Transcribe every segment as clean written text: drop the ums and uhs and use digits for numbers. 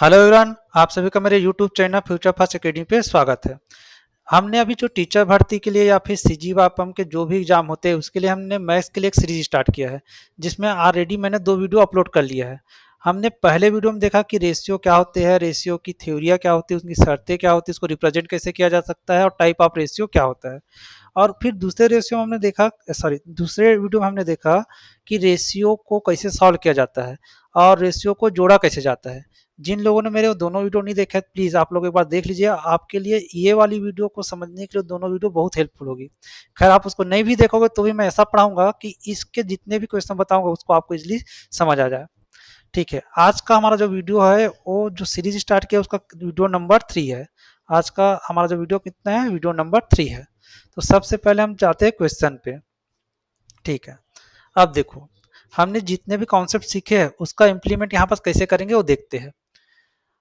Hello everyone, आप सभी का मेरे YouTube channel future fast academy पे स्वागत है। हमने अभी जो टीचर भर्ती के लिए या फिर सीजी वापम के जो भी एग्जाम होते हैं उसके लिए हमने मैथ्स के लिए एक सीरीज स्टार्ट किया है, जिसमें ऑलरेडी मैंने 2 वीडियो अपलोड कर लिया है। हमने पहले वीडियो में देखा कि रेशियो क्या होते हैं, रेशियो की थ्योरिया क्या होती है, उनकी शर्तें क्या होती है, उसको रिप्रेजेंट कैसे किया जा सकता है और टाइप ऑफ रेशियो क्या होता है। और फिर दूसरे रेशियो में हमने देखा दूसरे वीडियो में हमने देखा कि रेशियो को कैसे सॉल्व किया जाता है और रेशियो को जोड़ा कैसे जाता है। जिन लोगों ने मेरे दोनों वीडियो नहीं देखे प्लीज़ आप लोग एक बार देख लीजिए, आपके लिए ये वाली वीडियो को समझने के लिए दोनों वीडियो बहुत हेल्पफुल होगी। खैर आप उसको नहीं भी देखोगे तो भी मैं ऐसा पढ़ाऊंगा कि इसके जितने भी क्वेश्चन बताऊंगा उसको आपको इजीली समझ आ जाए। ठीक है, आज का हमारा जो वीडियो है वो जो सीरीज स्टार्ट किया उसका वीडियो नंबर 3 है। आज का हमारा जो वीडियो कितना है, वीडियो नंबर 3 है। तो सबसे पहले हम जाते हैं क्वेश्चन पे। ठीक है, अब देखो हमने जितने भी कॉन्सेप्ट सीखे हैं उसका इम्प्लीमेंट यहाँ पर कैसे करेंगे वो देखते हैं।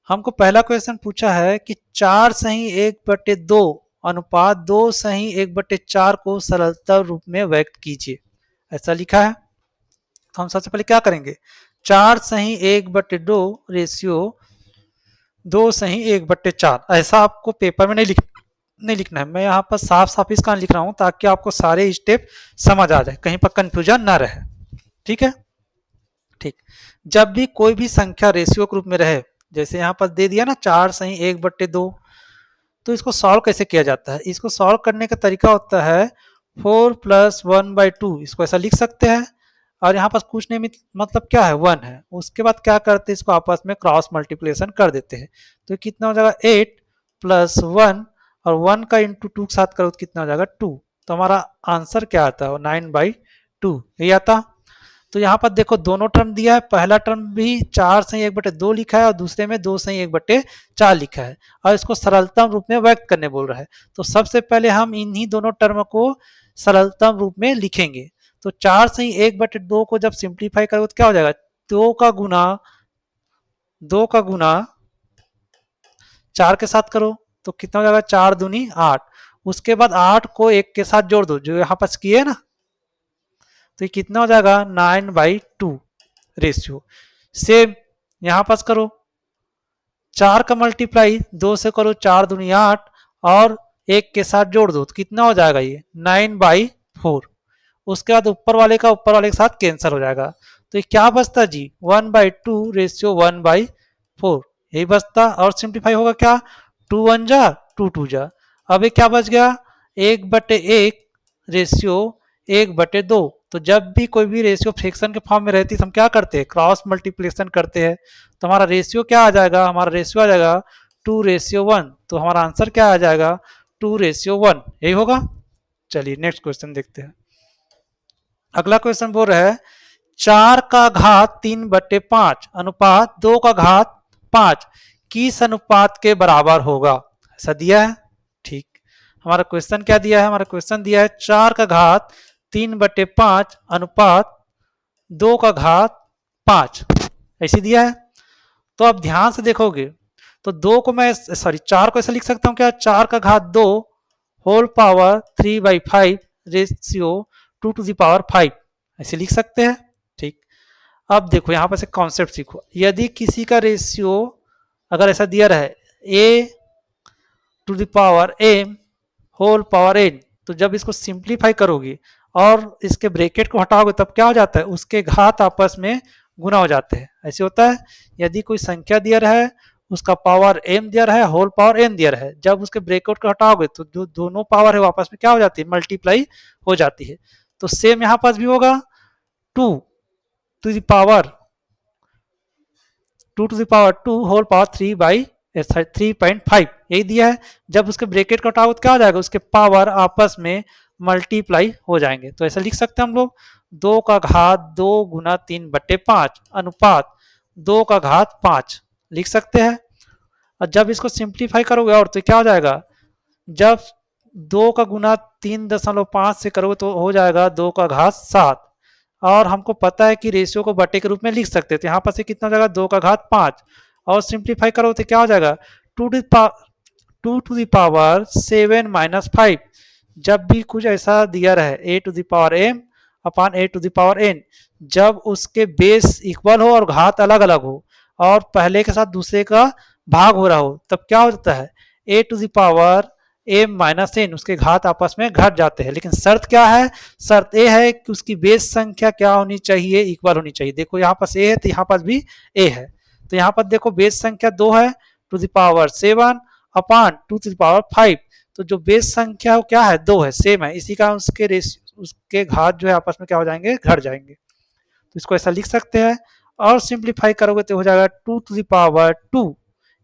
हमको पहला क्वेश्चन पूछा है कि 4/1/2 अनुपात 2/1/4 को सरलता रूप में व्यक्त कीजिए, ऐसा लिखा है। तो हम सबसे पहले क्या करेंगे, 4/1/2 रेशियो 2/1/4, ऐसा आपको पेपर में नहीं लिखना है। मैं यहाँ पर साफ साफ इसका लिख रहा हूँ ताकि आपको सारे स्टेप समझ आ जाए, कहीं पर कंफ्यूजन ना रहे। ठीक है, ठीक। जब भी कोई भी संख्या रेशियो के रूप में रहे, जैसे यहाँ पर दे दिया ना 4/1/2, तो इसको सॉल्व कैसे किया जाता है। इसको सॉल्व करने का तरीका होता है 4+1/2, इसको ऐसा लिख सकते हैं। और यहाँ पर कुछ नहीं, मतलब क्या है, 1 है। उसके बाद क्या करते हैं, इसको आपस में क्रॉस मल्टीप्लिकेशन कर देते हैं। तो कितना हो जाएगा 8+1, और 1 का इंटू 2 के साथ करो तो कितना हो जाएगा 2। तो हमारा आंसर क्या आता है, 9/2 यही आता। तो यहाँ पर देखो दोनों टर्म दिया है, पहला टर्म भी 4/1/2 लिखा है और दूसरे में 2/1/4 लिखा है, और इसको सरलतम रूप में व्यक्त करने बोल रहा है। तो सबसे पहले हम इन्हीं दोनों टर्म को सरलतम रूप में लिखेंगे। तो 4/1/2 को जब सिंप्लीफाई करोगे तो क्या हो जाएगा, 2 का गुना 4 के साथ करो तो कितना हो जाएगा, 4×2=8। उसके बाद 8 को 1 के साथ जोड़ दो जो यहाँ पर किए ना, तो ये कितना हो जाएगा 9/2 रेशियो। सेम यहां पास करो, 4 का मल्टीप्लाई 2 से करो, 4×2=8, और 1 के साथ जोड़ दो तो कितना हो जाएगा ये 9/4। उसके बाद ऊपर वाले का ऊपर वाले के साथ कैंसिल हो जाएगा, तो ये क्या बचता जी 1/2 रेशियो 1/4, यही बचता। और सिंप्लीफाई होगा क्या, 2 1 जा 2 2 जा। अब ये क्या बच गया, 1/1 रेशियो 1/2। तो जब भी कोई भी रेशियो फ्रैक्शन के फॉर्म में रहती है तो हम क्या करते हैं, क्रॉस मल्टीप्लिकेशन करते हैं। तो हमारा रेशियो क्या आ जाएगा, हमारा रेशियो आ जाएगा 2:1। तो हमारा आंसर क्या आ जाएगा 2:1, यही होगा। चलिए नेक्स्ट क्वेश्चन देखते हैं। अगला क्वेश्चन बोल रहा है 4 का घात 3/5 अनुपात 2 का घात 5 किस अनुपात के बराबर होगा, ऐसा दिया है। ठीक, हमारा क्वेश्चन क्या दिया है, हमारा क्वेश्चन दिया है 4 का घात 3/5 अनुपात 2 का घात 5, ऐसे दिया है। तो अब ध्यान से देखोगे तो 2 को मैं 4 को ऐसा लिख सकता हूं क्या, 4 का घात 2 whole power 3/5 ratio 2 to the power 5, ऐसे लिख सकते हैं। ठीक, अब देखो यहां पर से कॉन्सेप्ट सीखो। यदि किसी का रेशियो अगर ऐसा दिया रहे a⁴m होल पावर n, तो जब इसको सिंप्लीफाई करोगे और इसके ब्रैकेट को हटाओगे तब क्या हो जाता है, उसके घात आपस में गुना हो जाते हैं, ऐसे होता है। यदि कोई संख्या दिया रहा है, उसका पावर m दिया रहा है, होल पावर n दिया रहा है, जब उसके ब्रैकेट को हटाओगे तो जो दोनों पावर है वो आपस में क्या हो जाती है, मल्टीप्लाई हो जाती है। तो सेम यहाँ पास भी होगा, 2 to the power 2 whole power 3/3.5 यही दिया है। जब उसके ब्रैकेट का हटाओगे तो क्या हो जाएगा, उसके पावर आपस में मल्टीप्लाई हो जाएंगे। तो ऐसा लिख सकते हैं हम लोग 2 का घात 2 गुना 3/5 अनुपात 2 का घात 5 लिख सकते हैं। और जब इसको सिंप्लीफाई करोगे और तो क्या हो जाएगा, जब 2 का गुना 3.5 से करोगे तो हो जाएगा 2 का घात 7। और हमको पता है कि रेशियो को बटे के रूप में लिख सकते हैं, तो यहाँ पर से कितना हो जाएगा 2 का घात 5, और सिंप्लीफाई करो तो क्या हो जाएगा 2 टू द पावर 7 - 5। जब भी कुछ ऐसा दिया रहे a⁴m अपॉन a⁴n, जब उसके बेस इक्वल हो और घात अलग अलग हो और पहले के साथ दूसरे का भाग हो रहा हो, तब क्या होता है, A to the power A minus N, उसके घात आपस में घट जाते हैं। लेकिन शर्त क्या है, शर्त ए है कि उसकी बेस संख्या क्या होनी चाहिए, इक्वल होनी चाहिए। देखो यहाँ पास ए है तो यहाँ पास भी ए है, तो यहाँ पर देखो बेस संख्या 2 है, to the power 7 upon two to the power 5, तो जो बेस संख्या वो क्या है, 2 है, सेम है, इसी का उसके घात जो है आपस में क्या हो जाएंगे, घट जाएंगे। तो इसको ऐसा लिख सकते हैं, और सिंप्लीफाई करोगे तो हो जाएगा 2 टू द पावर 2,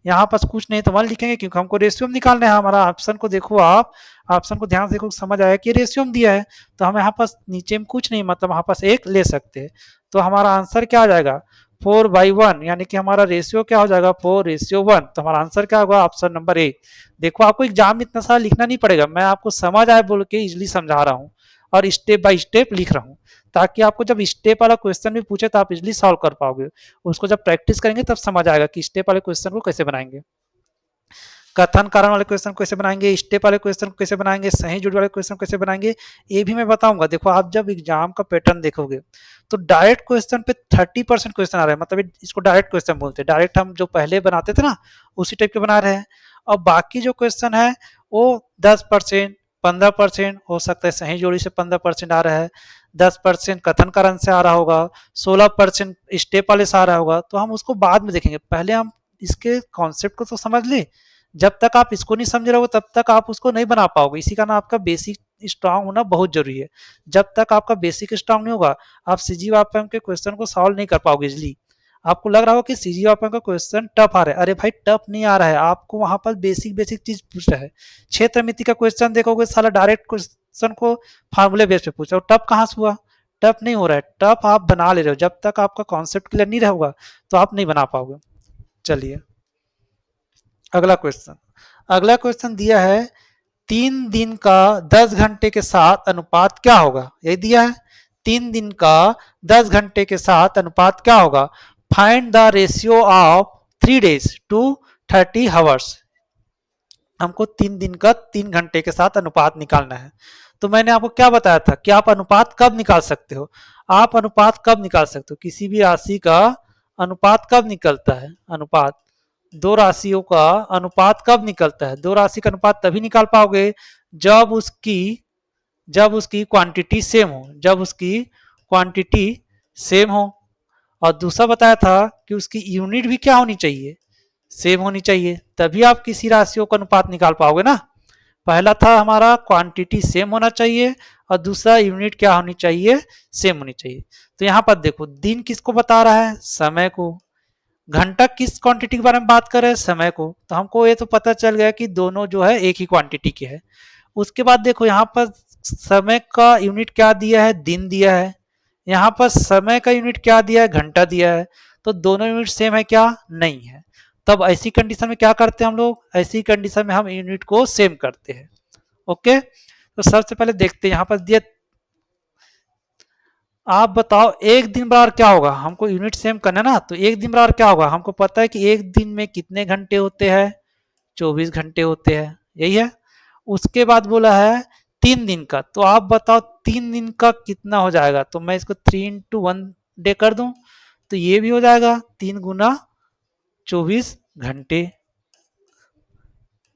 यहाँ पास कुछ नहीं तो 1 लिखेंगे क्योंकि हमको रेशियो निकालना है। हमारा ऑप्शन को देखो, आप ऑप्शन को ध्यान से देखो, समझ आया कि रेशियो दिया है, तो हम यहाँ पास नीचे में कुछ नहीं, मतलब यहाँ पास एक ले सकते हैं। तो हमारा आंसर क्या आ जाएगा, 4/1, यानी कि हमारा रेशियो क्या हो जाएगा, 4:1। तो हमारा आंसर क्या होगा, ऑप्शन नंबर ए। देखो आपको एग्जाम में इतना सारा लिखना नहीं पड़ेगा, मैं आपको समझ आए बोल के इजिली समझा रहा हूँ और स्टेप बाय स्टेप लिख रहा हूँ, ताकि आपको जब स्टेप वाला क्वेश्चन भी पूछे तो आप इजिली सॉल्व कर पाओगे। उसको जब प्रैक्टिस करेंगे तब समझ आएगा कि स्टेप वाले क्वेश्चन को कैसे बनाएंगे, कथन कारण वाले क्वेश्चन कैसे बनाएंगे, स्टेप वाले क्वेश्चन कैसे बनाएंगे, सही जुड़ वाले क्वेश्चन कैसे बनाएंगे, ये भी मैं बताऊंगा। देखो आप जब एग्जाम का पैटर्न देखोगे तो डायरेक्ट क्वेश्चन पे 30% क्वेश्चन आ रहे हैं, मतलब इसको डायरेक्ट क्वेश्चन बोलते हैं। डायरेक्ट हम जो पहले बनाते थे ना उसी टाइप के बना रहे हैं, और बाकी जो क्वेश्चन है वो 10%, 15% हो सकता है सही जोड़ी से 15% आ रहा है, 10% कथन कारण से आ रहा होगा, 16% स्टेप वाले से आ रहा होगा। तो हम उसको बाद में देखेंगे, पहले हम इसके कॉन्सेप्ट को तो समझ ले। जब तक आप इसको नहीं समझ रहे हो तब तक आप उसको नहीं बना पाओगे, इसी कारण आपका बेसिक स्ट्रांग होना बहुत जरूरी है। जब तक आपका बेसिक स्ट्रांग नहीं होगा आप सीजीवापम के क्वेश्चन को सॉल्व नहीं कर पाओगे इजिली। आपको लग रहा हो कि सीजीवापम का क्वेश्चन टफ आ रहा है, अरे भाई टफ नहीं आ रहा है, आपको वहां पर बेसिक बेसिक चीज पूछ रहा है। क्षेत्र मिति का क्वेश्चन देखोगे साला डायरेक्ट क्वेश्चन को फार्मूले बेस पे पूछा, टफ कहाँ से हुआ, टफ नहीं हो रहा है, टफ आप बना ले रहे हो। जब तक आपका कॉन्सेप्ट क्लियर नहीं रहेगा तो आप नहीं बना पाओगे। चलिए अगला क्वेश्चन, अगला क्वेश्चन दिया है 3 दिन का 10 घंटे के साथ अनुपात क्या होगा, यही दिया है 3 दिन का 10 घंटे के साथ अनुपात क्या होगा, find the ratio of 3 days to 30 hours. हमको 3 दिन का 3 घंटे के साथ अनुपात निकालना है। तो मैंने आपको क्या बताया था कि आप अनुपात कब निकाल सकते हो, आप अनुपात कब निकाल सकते हो, किसी भी राशि का अनुपात कब निकलता है, अनुपात दो राशियों का अनुपात कब निकलता है, दो राशि का अनुपात तभी निकाल पाओगे जब उसकी क्वांटिटी सेम हो, जब उसकी क्वांटिटी सेम हो। और दूसरा बताया था कि उसकी यूनिट भी क्या होनी चाहिए, सेम होनी चाहिए, तभी आप किसी राशियों का अनुपात निकाल पाओगे ना। पहला था हमारा क्वांटिटी सेम होना चाहिए और दूसरा यूनिट क्या होनी चाहिए, सेम होनी चाहिए। तो यहाँ पर देखो दिन किसको बता रहा है, समय को, घंटा किस क्वांटिटी के बारे में बात कर रहे हैं, समय को। तो हमको ये तो पता चल गया कि दोनों जो है एक ही क्वांटिटी के है। उसके बाद देखो यहाँ पर समय का यूनिट क्या दिया है, दिन दिया है, यहाँ पर समय का यूनिट क्या दिया है, घंटा दिया है। तो दोनों यूनिट सेम है क्या, नहीं है। तब ऐसी कंडीशन में क्या करते हैं हम लोग, ऐसी कंडीशन में हम यूनिट को सेम करते हैं। ओके, तो सबसे पहले देखते हैं यहाँ पर दिया, आप बताओ एक दिन बराबर क्या होगा, हमको यूनिट सेम करना है ना। तो एक दिन बराबर क्या होगा, हमको पता है कि एक दिन में कितने घंटे होते हैं, 24 घंटे होते हैं, यही है। उसके बाद बोला है 3 दिन का, तो आप बताओ 3 दिन का कितना हो जाएगा। तो मैं इसको 3 into 1 day कर दूं तो ये भी हो जाएगा 3 × 24 घंटे।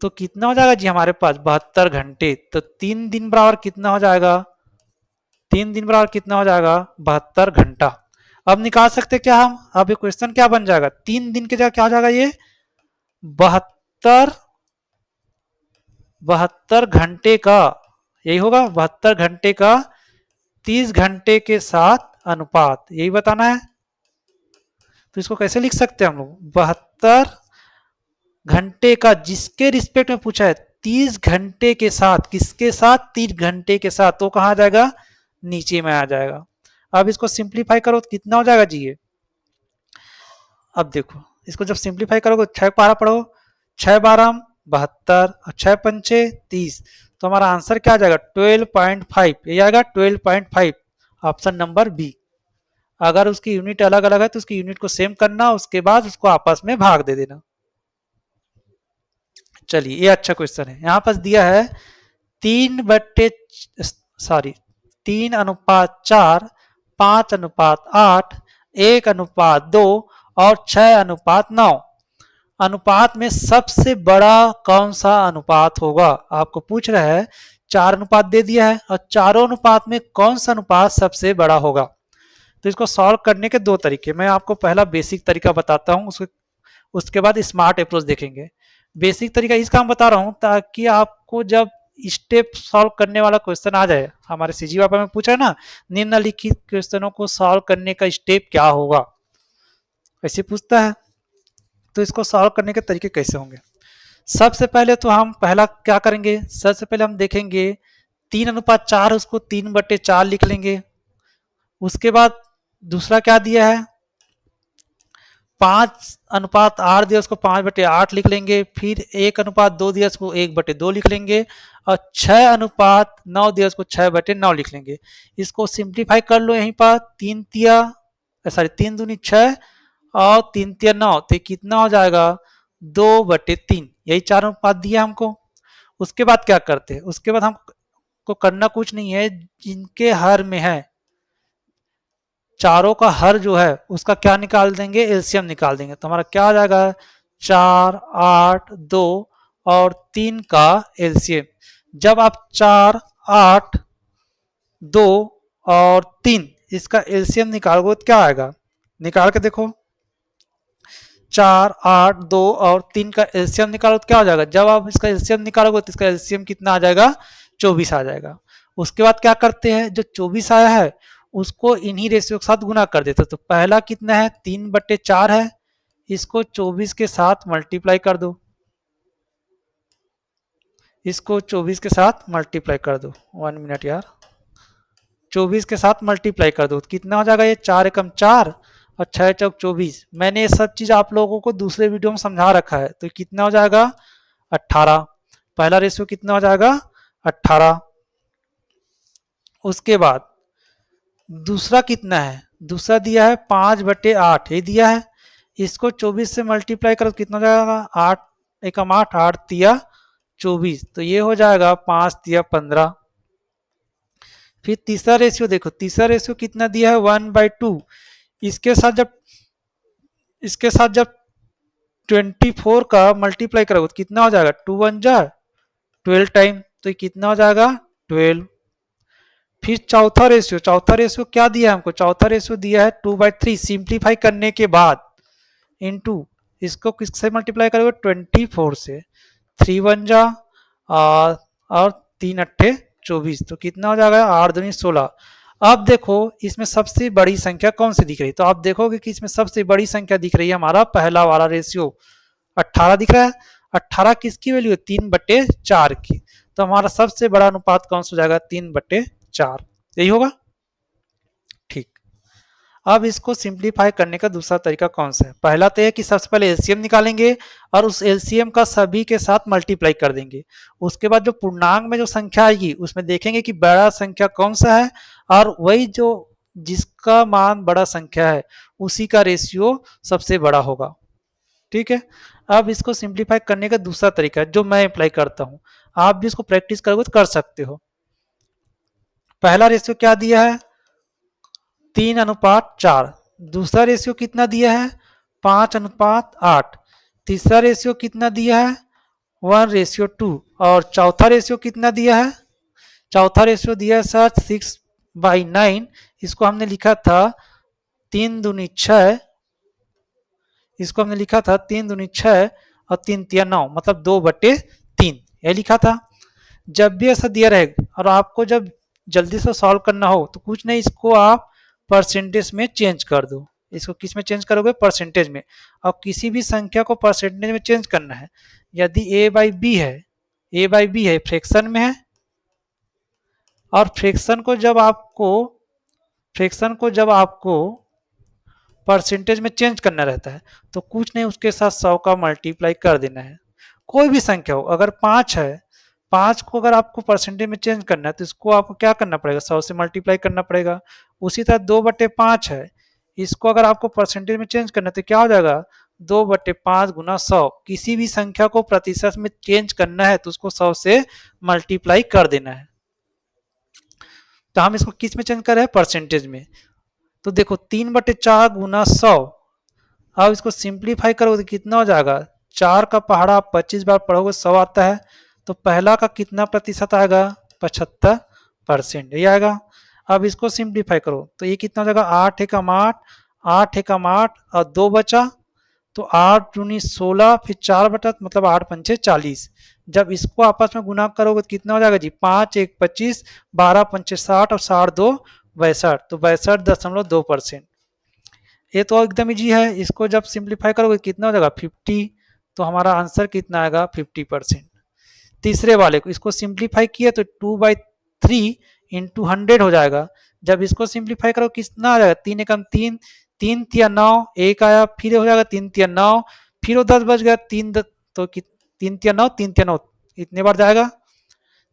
तो कितना हो जाएगा जी हमारे पास 72 घंटे। तो 3 दिन बराबर कितना हो जाएगा, 3 दिन बराबर कितना हो जाएगा, 72 घंटा। अब निकाल सकते क्या हम, अब ये क्वेश्चन क्या बन जाएगा, 3 दिन के जगह क्या हो जाएगा, ये 72 घंटे का, यही होगा 72 घंटे का 30 घंटे के साथ अनुपात, यही बताना है। तो इसको कैसे लिख सकते हैं हम लोग, 72 घंटे का जिसके रिस्पेक्ट में पूछा है 30 घंटे के साथ, किसके साथ, 30 घंटे के साथ, तो कहां आ जाएगा, नीचे में आ जाएगा। अब इसको सिंप्लीफाई करो तो कितना हो जाएगा जी ये, अब देखो इसको जब सिंप्लीफाई करोगे 6 पारा पढ़ो, 6 12 72 और 6 पंचे 30, तो हमारा आंसर क्या आ जाएगा 12.5, ये आएगा 12.5, ऑप्शन नंबर बी। अगर उसकी यूनिट अलग अलग है तो उसकी यूनिट को सेम करना, उसके बाद उसको आपस में भाग दे देना। चलिए ये अच्छा क्वेश्चन है, यहाँ पास दिया है 3/4, 5:8, 1:2 और 6:9। अनुपात में सबसे बड़ा कौन सा अनुपात होगा? आपको पूछ रहा है, 4 अनुपात दे दिया है और चारों अनुपात में कौन सा अनुपात सबसे बड़ा होगा। तो इसको सॉल्व करने के दो तरीके, मैं आपको पहला बेसिक तरीका बताता हूँ, उसके बाद स्मार्ट अप्रोच देखेंगे। बेसिक तरीका इसका हम बता रहा हूँ ताकि आपको जब स्टेप सॉल्व करने वाला क्वेश्चन आ जाए, हमारे सीजी पापा में पूछा है ना, निम्नलिखित क्वेश्चनों को सॉल्व करने का स्टेप क्या होगा, ऐसे पूछता है। तो इसको सॉल्व करने के तरीके कैसे होंगे? सबसे पहले तो हम पहला क्या करेंगे, सबसे पहले हम देखेंगे 3:4, उसको 3/4 लिख लेंगे। उसके बाद दूसरा क्या दिया है, 5:8 दिया, उसको 5/8 लिख लेंगे। फिर 1:2 दिया, उसको 1/2 लिख लेंगे। और 6:9 दिया, उसको 6/9 लिख लेंगे। इसको सिंप्लीफाई कर लो, यहीं पर 3 दूनी 6 और 3 9, तो कितना हो जाएगा 2/3। यही चार अनुपात दिया हमको। उसके बाद क्या करते हैं, उसके बाद हमको करना कुछ नहीं है, जिनके हर में है, चारों का हर जो है उसका क्या निकाल देंगे, एलसीएम निकाल देंगे। तो हमारा क्या आ जाएगा, 4, 8, 2 और 3 का एलसीएम। जब आप 4, 8, 2 और 3 इसका एलसीएम निकालोगे तो क्या आएगा, निकाल के देखो। 4, 8, 2 और 3 का एलसीएम निकालो तो क्या हो जाएगा, जब आप इसका एलसीएम निकालोगे तो इसका एलसीएम कितना आ जाएगा, 24 आ जाएगा। उसके बाद क्या करते हैं, जो 24 आया है उसको इन्हीं रेशियो के साथ गुना कर देते। तो पहला कितना है, 3/4 है, इसको 24 के साथ मल्टीप्लाई कर दो, इसको 24 के साथ मल्टीप्लाई कर दो। 1 मिनट यार, 24 के साथ मल्टीप्लाई कर दो तो कितना हो जाएगा, ये 4 एकम 4 और 6 चौक 24। मैंने ये सब चीज आप लोगों को दूसरे वीडियो में समझा रखा है। तो कितना हो जाएगा 18। पहला रेशियो कितना हो जाएगा 18। उसके बाद दूसरा कितना है, दूसरा दिया है 5/8, ये दिया है। इसको 24 से मल्टीप्लाई करो कितना हो जाएगा, 8 एकम 8, 8 तिया 24, तो ये हो जाएगा 5 तिया 15। फिर तीसरा रेशियो देखो, तीसरा रेशियो कितना दिया है 1/2। इसके साथ जब इसके साथ जब 24 का मल्टीप्लाई करोगे तो कितना हो जाएगा, 2 1 जा 12 टाइम, तो ये कितना हो जाएगा 12। फिर चौथा रेशियो क्या दिया है हमको, चौथा रेशियो दिया है 2/3। सिंप्लीफाई करने के बाद इनटू, इसको किससे मल्टीप्लाई करोगे 24 से, 3 1 जा और 3 अट्ठे 24, तो कितना हो जाएगा 8 दूनी 16। अब देखो इसमें सबसे बड़ी संख्या कौन सी दिख रही है, तो आप देखोगे कि इसमें सबसे बड़ी संख्या दिख रही है हमारा पहला वाला रेशियो 18 दिख रहा है। 18 किसकी वैल्यू है, 3/4 की। तो हमारा सबसे बड़ा अनुपात कौन सा हो जाएगा, 3/4, यही होगा। ठीक, अब इसको सिंप्लीफाई करने का दूसरा तरीका कौन सा है, पहला तो है कि सबसे पहले एलसीएम निकालेंगे और उस एलसीएम का सभी के साथ मल्टीप्लाई कर देंगे। उसके बाद जो पूर्णांक में जो संख्या आएगी उसमें देखेंगे कि बड़ा संख्या कौन सा है, और वही जो जिसका मान बड़ा संख्या है उसी का रेशियो सबसे बड़ा होगा। ठीक है, अब इसको सिंप्लीफाई करने का दूसरा तरीका है जो मैं अप्लाई करता हूं, आप भी इसको प्रैक्टिस करोगे तो कर सकते हो। पहला रेशियो क्या दिया है, 3:4। दूसरा रेशियो कितना दिया है, 5:8। तीसरा रेशियो कितना दिया है, 1:2। और चौथा रेशियो कितना दिया है, चौथा रेशियो दिया है सर 6/9। इसको हमने लिखा था 3 दूनी 6, इसको हमने लिखा था 3 दूनी 6 और 3 तिया 9, मतलब 2/3, यह लिखा था। जब भी ऐसा दिया रहेगा और आपको जब जल्दी से सॉल्व करना हो तो कुछ नहीं, इसको आप परसेंटेज में चेंज कर दो। इसको किस में चेंज करोगे, परसेंटेज में। और किसी भी संख्या को परसेंटेज में चेंज करना है, यदि ए बाई बी है फ्रैक्शन में है, और फ्रैक्शन को जब आपको परसेंटेज में चेंज करना रहता है तो कुछ नहीं, उसके साथ 100 का मल्टीप्लाई कर देना है। कोई भी संख्या हो, अगर 5 है, 5 को अगर आपको परसेंटेज में चेंज करना है तो इसको आपको क्या करना पड़ेगा, 100 से मल्टीप्लाई करना पड़ेगा। उसी तरह 2/5 है, इसको अगर आपको परसेंटेज में चेंज करना है तो क्या हो जाएगा, 2/5 गुना 100। किसी भी संख्या को प्रतिशत में चेंज करना है तो उसको 100 से मल्टीप्लाई कर देना है। तो हम इसको किस में चेंज कर रहे हैं, परसेंटेज में। तो देखो 3/4 गुना 100, अब इसको सिंप्लीफाई करोगे तो कितना हो जाएगा, 4 का पहाड़ा आप 25 बार पढ़ोगे 100 आता है, तो पहला का कितना प्रतिशत आएगा, 75% ये आएगा। अब इसको सिंप्लीफाई करो तो ये कितना हो जाएगा, 8 एकम 8, 8 एकम 8 और 2 बचा, तो 8 दूनी 16, फिर 4 बटा मतलब 8 पंचे 40। जब इसको आपस में गुना करोगे तो कितना हो जाएगा जी, 5 एक 25, 12 पंचे 60 और 60 दो 62, तो 62.2%। ये तो एकदम इजी है, इसको जब सिंप्लीफाई करोगे कितना हो जाएगा 50, तो हमारा आंसर कितना आएगा 50%। तीसरे वाले को इसको सिंप्लीफाई किया तो 2/3 इंटू 100 हो जाएगा। जब इसको सिंप्लीफाई करो कितना आ जाएगा, 3 एकम 3, 3 तिया 9, एक आया फिर हो जाएगा 3 तिया 9, फिर वो 10 बच गया, 3 तिया 9, 3 तिया 9 इतने बार जाएगा।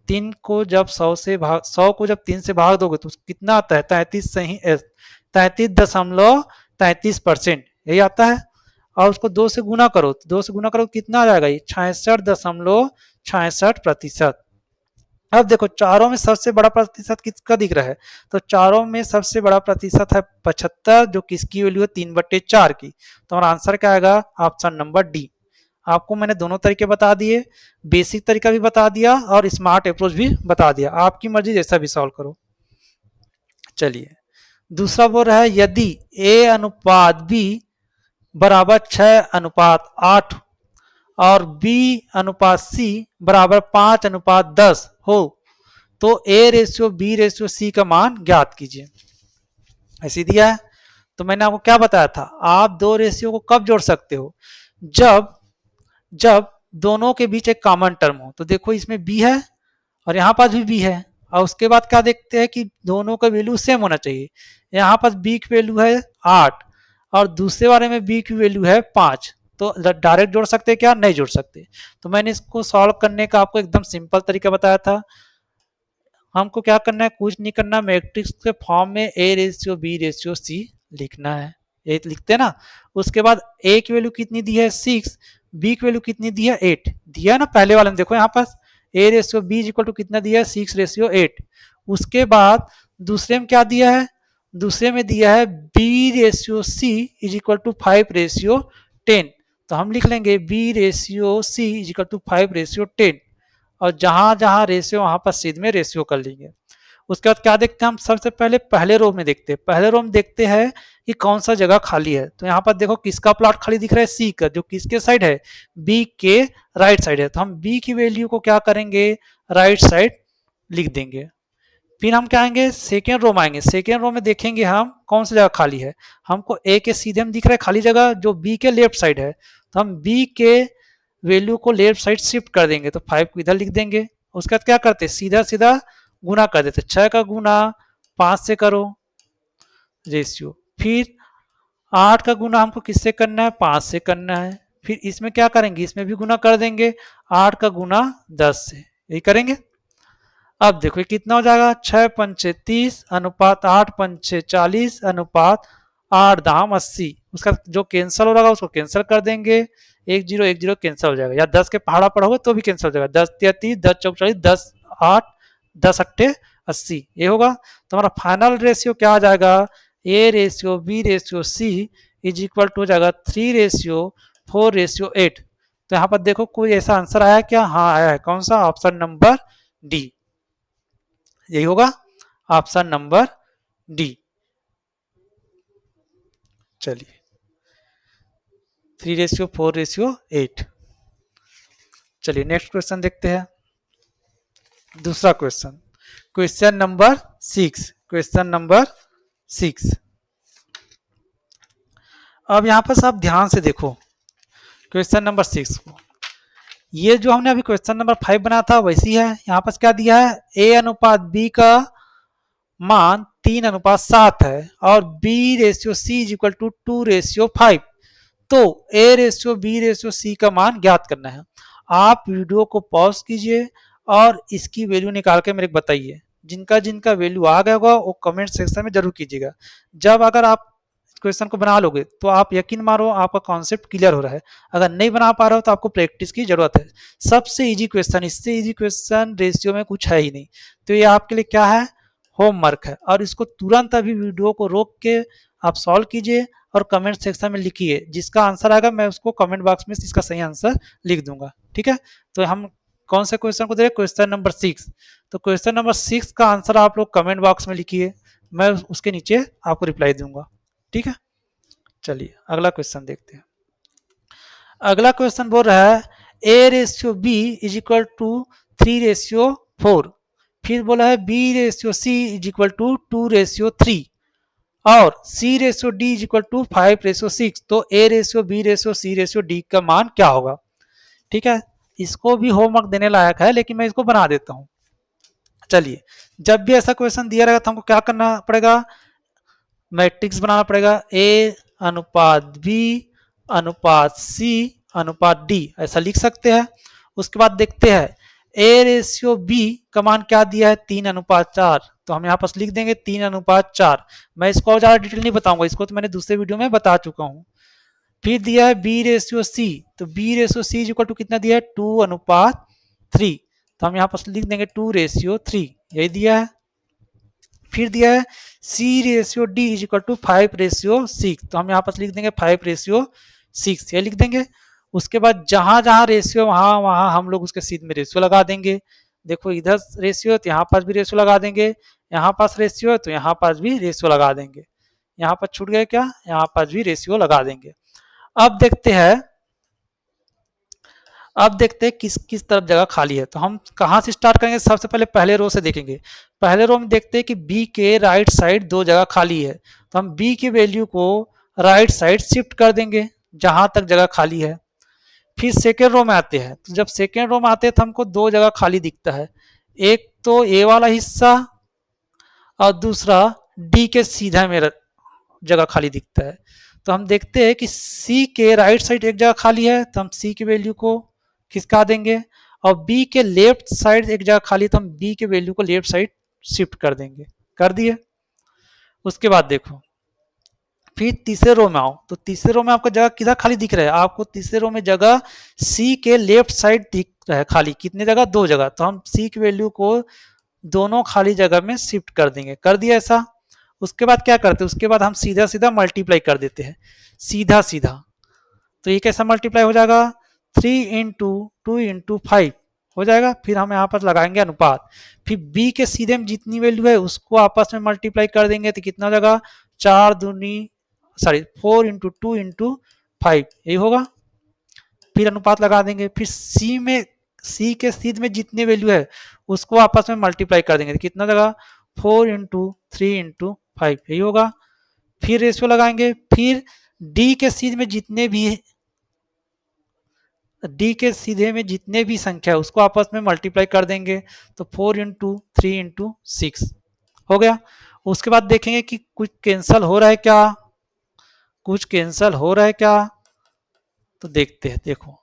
3 को जब 100 से भाग 100 को जब 3 से भाग दोगे तो कितना आता है, 33 सही 33.33%, यही आता है। और उसको 2 से गुना करो, 2 से गुना करो कितना आ जाएगा, ये 66.66%। अब देखो चारों में सबसे बड़ा प्रतिशत किसका दिख रहा है, तो चारों में सबसे बड़ा प्रतिशत है 75, जो किसकी वैल्यू है 3/4 की। तो हमारा आंसर क्या आएगा, ऑप्शन नंबर डी। आपको मैंने दोनों तरीके बता दिए, बेसिक तरीका भी बता दिया और स्मार्ट अप्रोच भी बता दिया, आपकी मर्जी जैसा भी सॉल्व करो। चलिए दूसरा बोल रहा है, यदि ए अनुपात बी बराबर 6:8 और बी अनुपात सी बराबर 5:10 हो तो A ratio B ratio C का मान ज्ञात कीजिए। ऐसी दिया है, तो मैंने आपको क्या बताया था, आप दो रेशियो को कब जोड़ सकते हो, जब जब दोनों के बीच एक कॉमन टर्म हो। तो देखो इसमें b है और यहाँ पास भी b है, और उसके बाद क्या देखते हैं कि दोनों का वैल्यू सेम होना चाहिए। यहाँ पास b की वैल्यू है 8 और दूसरे वाले में b की वैल्यू है 5, तो डायरेक्ट जोड़ सकते हैं क्या, नहीं जोड़ सकते। तो मैंने इसको सॉल्व करने का आपको एकदम सिंपल तरीका बताया था। हमको क्या करना है, कुछ नहीं करना, मैट्रिक्स के फॉर्म में A ratio B ratio C लिखना है, ये लिखते हैं ना। उसके बाद ए की वैल्यू कितनी दी है 6, बी की वैल्यू कितनी दी है 8 दिया है ना पहले वाले में, देखो यहाँ पास A ratio B equal to कितना दिया है 6:8। उसके बाद दूसरे में क्या दिया है, दूसरे में दिया है B ratio C is equal to 5:10। तो हम लिख लेंगे B ratio C is equal to 5:10, और जहां जहां रेशियो वहां पर सीध में रेशियो कर लेंगे। उसके बाद क्या देखते हैं हम, सबसे पहले पहले रो में देखते हैं, पहले रो में देखते हैं कि कौन सा जगह खाली है। तो यहाँ पर देखो किसका प्लॉट खाली दिख रहा है, सी का, जो किसके साइड है, बी के राइट साइड है। तो हम बी की वैल्यू को क्या करेंगे, राइट साइड लिख देंगे। फिर हम क्या आएंगे, सेकेंड रो में आएंगे, सेकेंड रो में देखेंगे हम कौन सा जगह खाली है। हमको ए के सीधे में दिख रहा है खाली जगह जो बी के लेफ्ट साइड है, तो हम बी के वैल्यू को लेफ्ट साइड शिफ्ट कर देंगे, तो 5 को इधर लिख देंगे। उसके बाद क्या करते, सीधा सीधा गुना कर देते, 6 का गुना 5 से करो रेशियो, फिर 8 का गुना हमको किससे करना है, 5 से करना है। फिर इसमें क्या करेंगे, इसमें भी गुना कर देंगे, 8 का गुना 10 से, यही करेंगे। अब देखो कितना हो जाएगा, 6 पंचे 30 अनुपात 8 पंचे 40 अनुपात 8 दाम 80। उसका जो कैंसिल हो रहा उसको कैंसिल कर देंगे, 1 0 कैंसिल हो जाएगा, या 10 के पहाड़ा पढ़ोगे तो भी कैंसिल हो जाएगा, 10 तिया 30, 10 चौक 40, 10 8, 10 अट्ठे 80, ये होगा। तो हमारा फाइनल रेशियो क्या आ जाएगा, A ratio B ratio C is equal to हो जाएगा 3:4:8। तो यहाँ पर देखो कोई ऐसा आंसर आया क्या, हाँ आया है, कौन सा, ऑप्शन नंबर डी, यही होगा ऑप्शन नंबर डी। चलिए 3:4:8। चलिए नेक्स्ट क्वेश्चन देखते हैं, दूसरा question, question number 6, question number 6। अब यहां पर सब ध्यान से देखो क्वेश्चन नंबर 6 को, ये जो हमने अभी क्वेश्चन नंबर 5 बनाया था वैसी है। यहाँ पर क्या दिया है, ए अनुपात बी का मान 3:7 है और B ratio C is equal to 2:5। तो A ratio B ratio C का मान ज्ञात करना है। आप वीडियो को पॉज कीजिए और इसकी वैल्यू निकाल के मेरे को बताइए। जिनका जिनका वैल्यू आ गया होगा वो कमेंट सेक्शन में जरूर कीजिएगा। जब अगर आप क्वेश्चन को बना लोगे तो आप यकीन मारो आपका कॉन्सेप्ट क्लियर हो रहा है। अगर नहीं बना पा रहे हो तो आपको प्रैक्टिस की जरूरत है। सबसे इजी क्वेश्चन, इससे इजी क्वेश्चन रेशियो में कुछ है ही नहीं। तो ये आपके लिए क्या है, होमवर्क है, और इसको तुरंत अभी वीडियो को रोक के आप सॉल्व कीजिए और कमेंट सेक्शन में लिखिए, जिसका आंसर आएगा मैं उसको कमेंट बॉक्स में इसका सही आंसर लिख दूंगा। ठीक है, तो हम कौन से क्वेश्चन को दे रहे हैं, क्वेश्चन नंबर 6। तो क्वेश्चन नंबर 6 का आंसर आप लोग कमेंट बॉक्स में लिखिए, मैं उसके नीचे आपको रिप्लाई दूंगा। ठीक है, चलिए अगला क्वेश्चन देखते हैं। अगला क्वेश्चन बोल रहा है A/B इज इक्वल टू 3/4। फिर बोला है B/C इज इक्वल टू 2/3 और C/D इज इक्वल टू 5/6। तो A/B/C/D का मान क्या होगा। ठीक है, इसको भी होमवर्क देने लायक है, लेकिन मैं इसको बना देता हूं। चलिए, जब भी ऐसा क्वेश्चन दिया रहेगा तो हमको क्या करना पड़ेगा, मैट्रिक्स बनाना पड़ेगा। A अनुपात B अनुपात C अनुपात D, ऐसा लिख सकते हैं। उसके बाद देखते हैं A/B का मान क्या दिया है, 3/4। तो हम यहाँ पर लिख देंगे 3/4। मैं इसको और ज्यादा डिटेल नहीं बताऊंगा, इसको तो मैंने दूसरे वीडियो में बता चुका हूँ। फिर दिया है B/C, तो B/C इज इक्वल टू कितना दिया है, 2/3। तो हम यहाँ पर लिख देंगे 2/3, यही दिया है। फिर दिया है C/D इज इक्वल टू 5/6, तो हम यहाँ पर लिख देंगे 5/6, ये लिख देंगे। उसके बाद जहां जहां रेशियो वहां वहां हम लोग उसके सीध में रेशियो लगा देंगे। देखो इधर रेशियो है तो यहाँ पास भी रेशियो लगा देंगे, यहाँ पास रेशियो है तो यहाँ पास भी रेशियो लगा देंगे। यहाँ पर छूट गए क्या, यहाँ पास भी रेशियो लगा देंगे। अब देखते हैं किस किस तरफ जगह खाली है। तो हम कहाँ से स्टार्ट करेंगे, सबसे पहले पहले रो से देखेंगे। पहले रो में देखते हैं कि बी के राइट साइड 2 जगह खाली है, तो हम बी की वैल्यू को राइट साइड शिफ्ट कर देंगे जहां तक जगह खाली है। फिर सेकेंड रो में आते हैं, तो जब सेकेंड रो में आते हैं तो हमको 2 जगह खाली दिखता है, एक तो ए वाला हिस्सा और दूसरा डी के सीधा में जगह खाली दिखता है। तो हम देखते हैं कि सी के राइट साइड एक जगह खाली है, तो हम सी की वैल्यू को खिसका देंगे, और बी के लेफ्ट साइड एक जगह खाली, तो हम बी के वैल्यू को लेफ्ट साइड शिफ्ट कर देंगे। कर दिए। उसके बाद देखो फिर तीसरे रो में आओ, तो तीसरे रो में आपको जगह किधर खाली दिख रहा है, आपको तीसरे रो में जगह सी के लेफ्ट साइड दिख रहा है खाली। कितने जगह, 2 जगह। तो हम सी की वैल्यू को दोनों खाली जगह में शिफ्ट कर देंगे। कर दिया ऐसा। उसके बाद क्या करते हैं, उसके बाद हम सीधा सीधा मल्टीप्लाई कर देते हैं, सीधा सीधा। तो ये कैसा मल्टीप्लाई हो जाएगा, 3 इंटू 2 इंटू 5 हो जाएगा। फिर हम यहाँ पर लगाएंगे अनुपात, फिर b के सीधे में जितनी वैल्यू है उसको आपस में मल्टीप्लाई कर देंगे, तो कितना हो जाएगा, 4 यही होगा। फिर अनुपात लगा देंगे, फिर सी के सीध में जितनी वैल्यू है उसको आपस में मल्टीप्लाई कर देंगे, तो कितना जगह, 4 इंटू 3 इंटू 5 यही होगा। फिर रेशियो लगाएंगे, फिर डी के सीधे में जितने भी संख्या है उसको आपस में मल्टीप्लाई कर देंगे, तो 4 इंटू 3 इंटू 6 हो गया। उसके बाद देखेंगे कि कुछ कैंसल हो रहा है क्या, कुछ कैंसल हो रहा है क्या, तो देखते हैं। देखो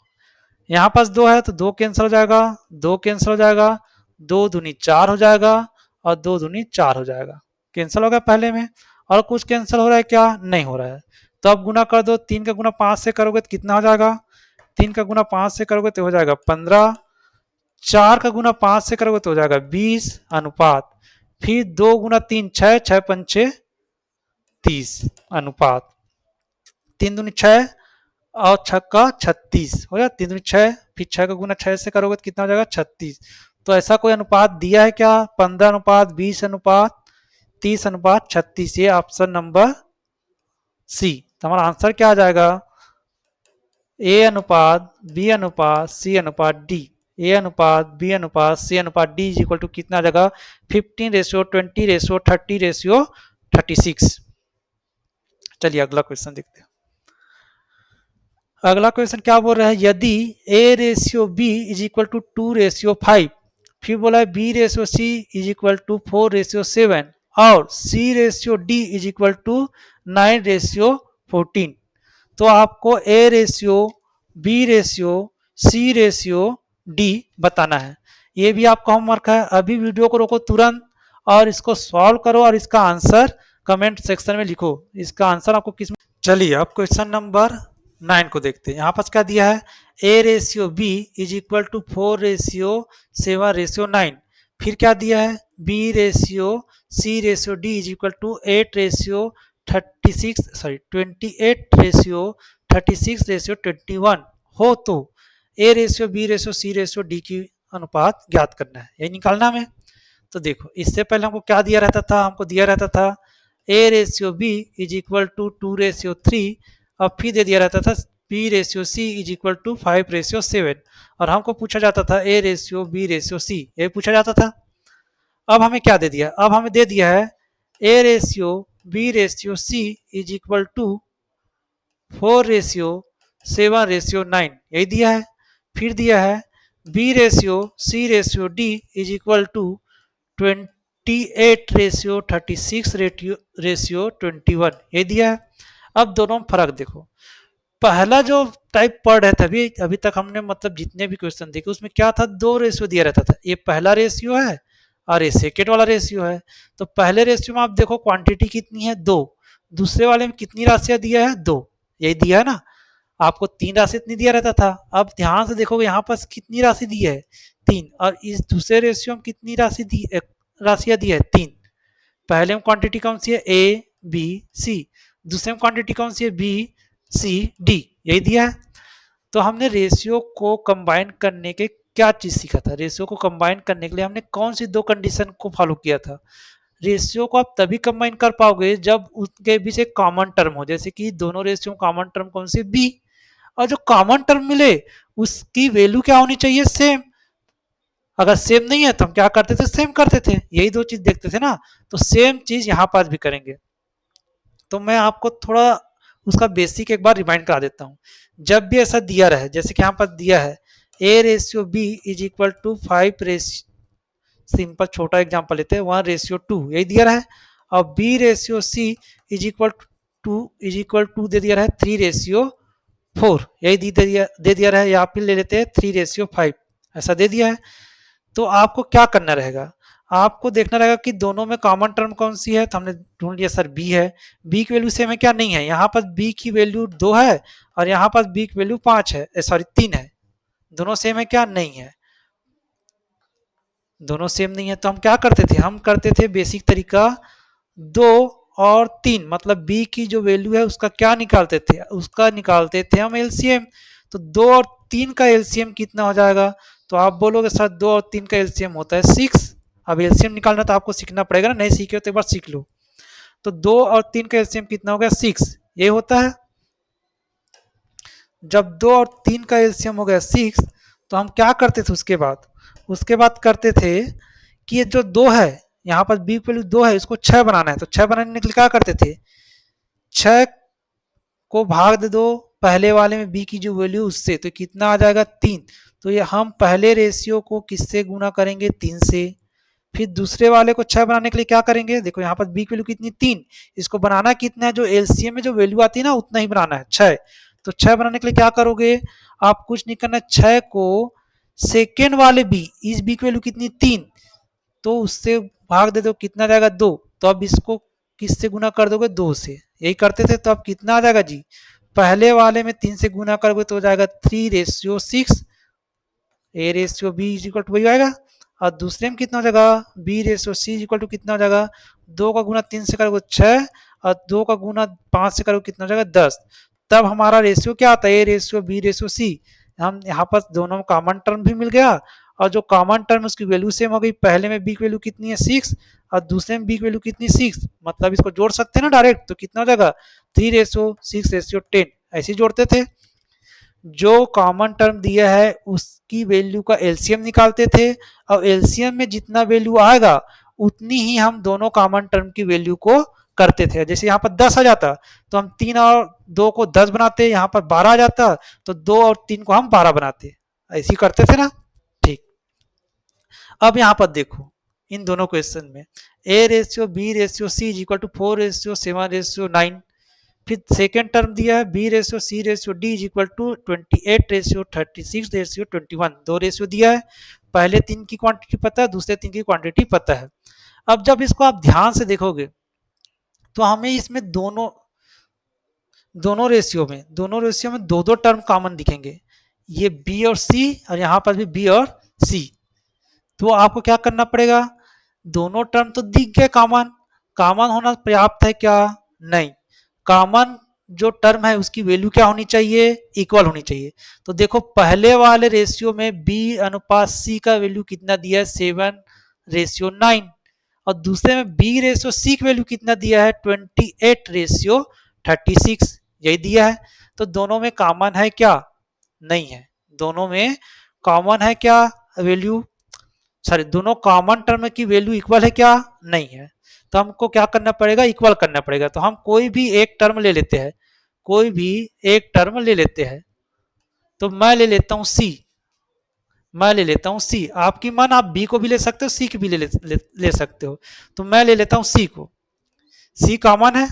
यहाँ पास 2 है तो 2 कैंसिल हो जाएगा, 2 कैंसिल हो जाएगा, 2 दूनी 4 हो जाएगा और 2 दूनी 4 हो जाएगा। कैंसिल हो गया पहले में। और कुछ कैंसिल हो रहा है क्या, नहीं हो रहा है। तो अब गुना कर दो, 3 का गुना 5 से करोगे तो कितना हो जाएगा, 3 का गुना 5 से करोगे तो हो जाएगा 15, 4 का गुना 5 से करोगे तो हो जाएगा 20 अनुपात, फिर 2 गुना 3 6, 6 पंचे 30 अनुपात, 3 दूनी 6 और 6 का 36 हो जाएगा, 3 दूनी 6, फिर 6 का गुना 6 से करोगे तो कितना हो जाएगा 36। तो ऐसा कोई अनुपात दिया है क्या, 15 अनुपात 20 अनुपात 30 अनुपात 36, ये ऑप्शन नंबर सी। तो हमारा आंसर क्या आ जाएगा, ए अनुपात बी अनुपात सी अनुपात डी। ए अनुपात बी अनुपात सी अनुपात डी इज इक्वल टू कितना आ जाएगा, 15:20:30:36। चलिए अगला क्वेश्चन देखते हैं। अगला क्वेश्चन क्या बोल रहा है, यदि A/B इज इक्वल टू 2/5, फिर बोला है B/C इज इक्वल टू 4/7 और C/D इज इक्वल टू 9/14, तो आपको A/B/C/D बताना है। ये भी आपका होमवर्क है। अभी वीडियो को रोको तुरंत और इसको सॉल्व करो और इसका आंसर कमेंट सेक्शन में लिखो, इसका आंसर आपको किस। चलिए अब क्वेश्चन नंबर 9 को देखते हैं। यहाँ पर क्या दिया है, A/B इज इक्वल टू 4/7/9। फिर क्या दिया है, B/C/D इज इक्वल टू 8/10 28:36:21 हो तो A ratio B ratio C ratio D की अनुपात ज्ञात करना है, यही निकालना हमें। तो देखो इससे पहले हमको क्या दिया रहता था, हमको दिया रहता था A ratio B is equal to 2:3। अब फिर दे दिया रहता था B ratio C is equal to 5:7 और हमको पूछा जाता था A ratio B ratio C, ये पूछा जाता था। अब हमें क्या दे दिया, अब हमें दे दिया है A ratio B ratio C is equal to 4:7:9, यही दिया है। फिर दिया है B ratio C ratio D is equal to 28:36:21, ये दिया है। अब दोनों में फर्क देखो, पहला जो टाइप पढ़ रहे थे अभी अभी तक हमने, मतलब जितने भी क्वेश्चन देखे उसमें क्या था, दो रेशियो दिया रहता था, ये पहला रेशियो है और ये सेकेंड वाला रेशियो है। तो पहले रेशियो में आप देखो क्वांटिटी कितनी है, दो। दूसरे वाले में कितनी राशियां दिया है, दो, यही दिया है ना। आपको तीन राशि इतनी दिया रहता था। अब ध्यान से देखोगे यहाँ पर कितनी राशि दी है, तीन, और इस दूसरे रेशियो में कितनी राशि दी, राशियां दी है, तीन। पहले में क्वांटिटी कौन सी है, ए बी सी, दूसरे में क्वांटिटी कौन सी है, बी सी डी, यही दिया है। तो हमने रेशियो को कंबाइन करने के क्या चीज सीखा था, रेशियो को कंबाइन करने के लिए हमने कौन सी दो कंडीशन को फॉलो किया था। रेशियो को आप तभी कंबाइन कर पाओगे जब उनके बीच एक कॉमन टर्म हो, जैसे कि दोनों रेशियो में कॉमन टर्म कौन सी, बी, और जो कॉमन टर्म मिले उसकी वैल्यू क्या होनी चाहिए, सेम। अगर सेम नहीं है तो हम क्या करते थे, सेम करते थे, यही दो चीज देखते थे ना। तो सेम चीज यहाँ पास भी करेंगे। तो मैं आपको थोड़ा उसका बेसिक एक बार रिमाइंड करा देता हूँ। जब भी ऐसा दिया रहे, जैसे कि यहाँ पर दिया है A ratio B is equal to 5 ratio, simple छोटा एग्जांपल लेते हैं, 1:2, यही दिया रहा है। और B ratio C is equal to दे दिया रहा है 3:4, यही दे दिया रहा है, या फिर ले लेते हैं 3:5, ऐसा दे दिया है। तो आपको क्या करना रहेगा, आपको देखना रहेगा कि दोनों में कॉमन टर्म कौन सी है। तो हमने ढूंढ लिया सर बी है, बी की वैल्यू सेम है क्या, नहीं है, यहाँ पर बी की वैल्यू 2 है और यहाँ पर बी की वैल्यू 5 है, सॉरी 3 है, दोनों सेम है क्या, नहीं है, दोनों सेम नहीं है। तो हम क्या करते थे, हम करते थे बेसिक तरीका, 2 और 3, मतलब बी की जो वैल्यू है उसका क्या निकालते थे, उसका निकालते थे हम एलसीएम। तो 2 और 3 का एलसीएम कितना हो जाएगा, तो आप बोलोगे सर 2 और 3 का एलसीएम होता है 6। अब एलसीएम निकालना तो आपको सीखना पड़ेगा ना, नहीं सीखे हो तो एक बार सीख लो। तो 2 और 3 का एलसीएम कितना हो गया, 6, ये होता है। जब 2 और 3 का एलसीएम हो गया 6, तो हम क्या करते थे उसके बाद करते थे कि ये जो 2 है, यहाँ पर बी की वैल्यू 2 है, इसको 6 बनाना है। तो 6 बनाने के लिए क्या करते थे, 6 को भाग दे दो पहले वाले में बी की जो वैल्यू उससे, तो कितना आ जाएगा, 3। तो ये हम पहले रेशियो को किससे गुना करेंगे, 3 से। फिर दूसरे वाले को 6 बनाने के लिए क्या करेंगे, देखो यहाँ पर बी की वैल्यू कितनी, 3, इसको बनाना कितना है, जो एलसीएम में जो वैल्यू आती है ना उतना ही बनाना है, 6। तो 6 बनाने के लिए क्या करोगे, आप कुछ नहीं करना, 6 को सेकेंड वाले बी, इस बी की वैल्यू कितनी, 3, तो उससे भाग दे दो, कितना जाएगा, 2। तो अब इसको किससे गुना कर दोगे, 2 से, यही करते थे। तो अब कितना आ जाएगा जी, पहले वाले में 3 से गुना करोगे तो हो जाएगा 3:6, A ratio B is equal to वही आएगा। और दूसरे में कितना हो जाएगा, B ratio C is equal to कितना हो जाएगा, 2 का गुना 3 से करोगे 6, और 2 का गुना 5 से करोगे कितना हो जाएगा, 10। तब हमारा रेशियो क्या आता है, A ratio B ratio C. हम यहाँ पर दोनों में कॉमन टर्म भी मिल गया, और जो कॉमन टर्म उसकी वैल्यू सेम हो गई, पहले में बी की वैल्यू कितनी है, 6, और दूसरे में बी की वैल्यू कितनी, 6, मतलब इसको जोड़ सकते हैं ना डायरेक्ट, तो कितना हो जाएगा, 3:6:10, ऐसे जोड़ते थे। जो कॉमन टर्म दिया है उसकी वैल्यू का एलसीएम निकालते थे, और एलसीएम में जितना वैल्यू आएगा उतनी ही हम दोनों कॉमन टर्म की वैल्यू को करते थे। जैसे यहाँ पर 10 आ जाता तो हम 3 और 2 को 10 बनाते, यहाँ पर 12 आ जाता तो 2 और 3 को हम 12 बनाते, ऐसे ही करते थे ना। ठीक, अब यहाँ पर देखो इन दोनों क्वेश्चन में A ratio B ratio C is equal to 4:7:9। फिर सेकेंड टर्म दिया है B ratio C ratio D is equal to 28:36:21, दो रेशियो दिया है। पहले 3 की क्वांटिटी पता है, दूसरे 3 की क्वांटिटी पता है। अब जब इसको आप ध्यान से देखोगे तो हमें इसमें दोनों रेशियो में दो दो टर्म कॉमन दिखेंगे, ये बी और सी, और यहाँ पर भी बी और सी। तो आपको क्या करना पड़ेगा, दोनों टर्म तो दिख गए कॉमन, कॉमन होना पर्याप्त है क्या, नहीं, कॉमन जो टर्म है उसकी वैल्यू क्या होनी चाहिए, इक्वल होनी चाहिए। तो देखो पहले वाले रेशियो में बी अनुपात सी का वैल्यू कितना दिया है, 7:9, और दूसरे में बी रेशियो सी की वैल्यू कितना दिया है, 28:36, यही दिया है। तो दोनों में कॉमन है क्या, नहीं है। दोनों में कॉमन है क्या वैल्यू, सॉरी दोनों कॉमन टर्म की वैल्यू इक्वल है क्या, नहीं है। तो हमको क्या करना पड़ेगा, इक्वल करना पड़ेगा। तो हम कोई भी एक टर्म ले लेते हैं, कोई भी एक टर्म ले लेते हैं। तो मैं ले लेता हूं सी, मैं ले लेता हूं सी, आपकी मन आप बी को भी ले सकते हो, सी की भी ले सकते हो। तो मैं ले लेता हूं सी को, सी कॉमन है,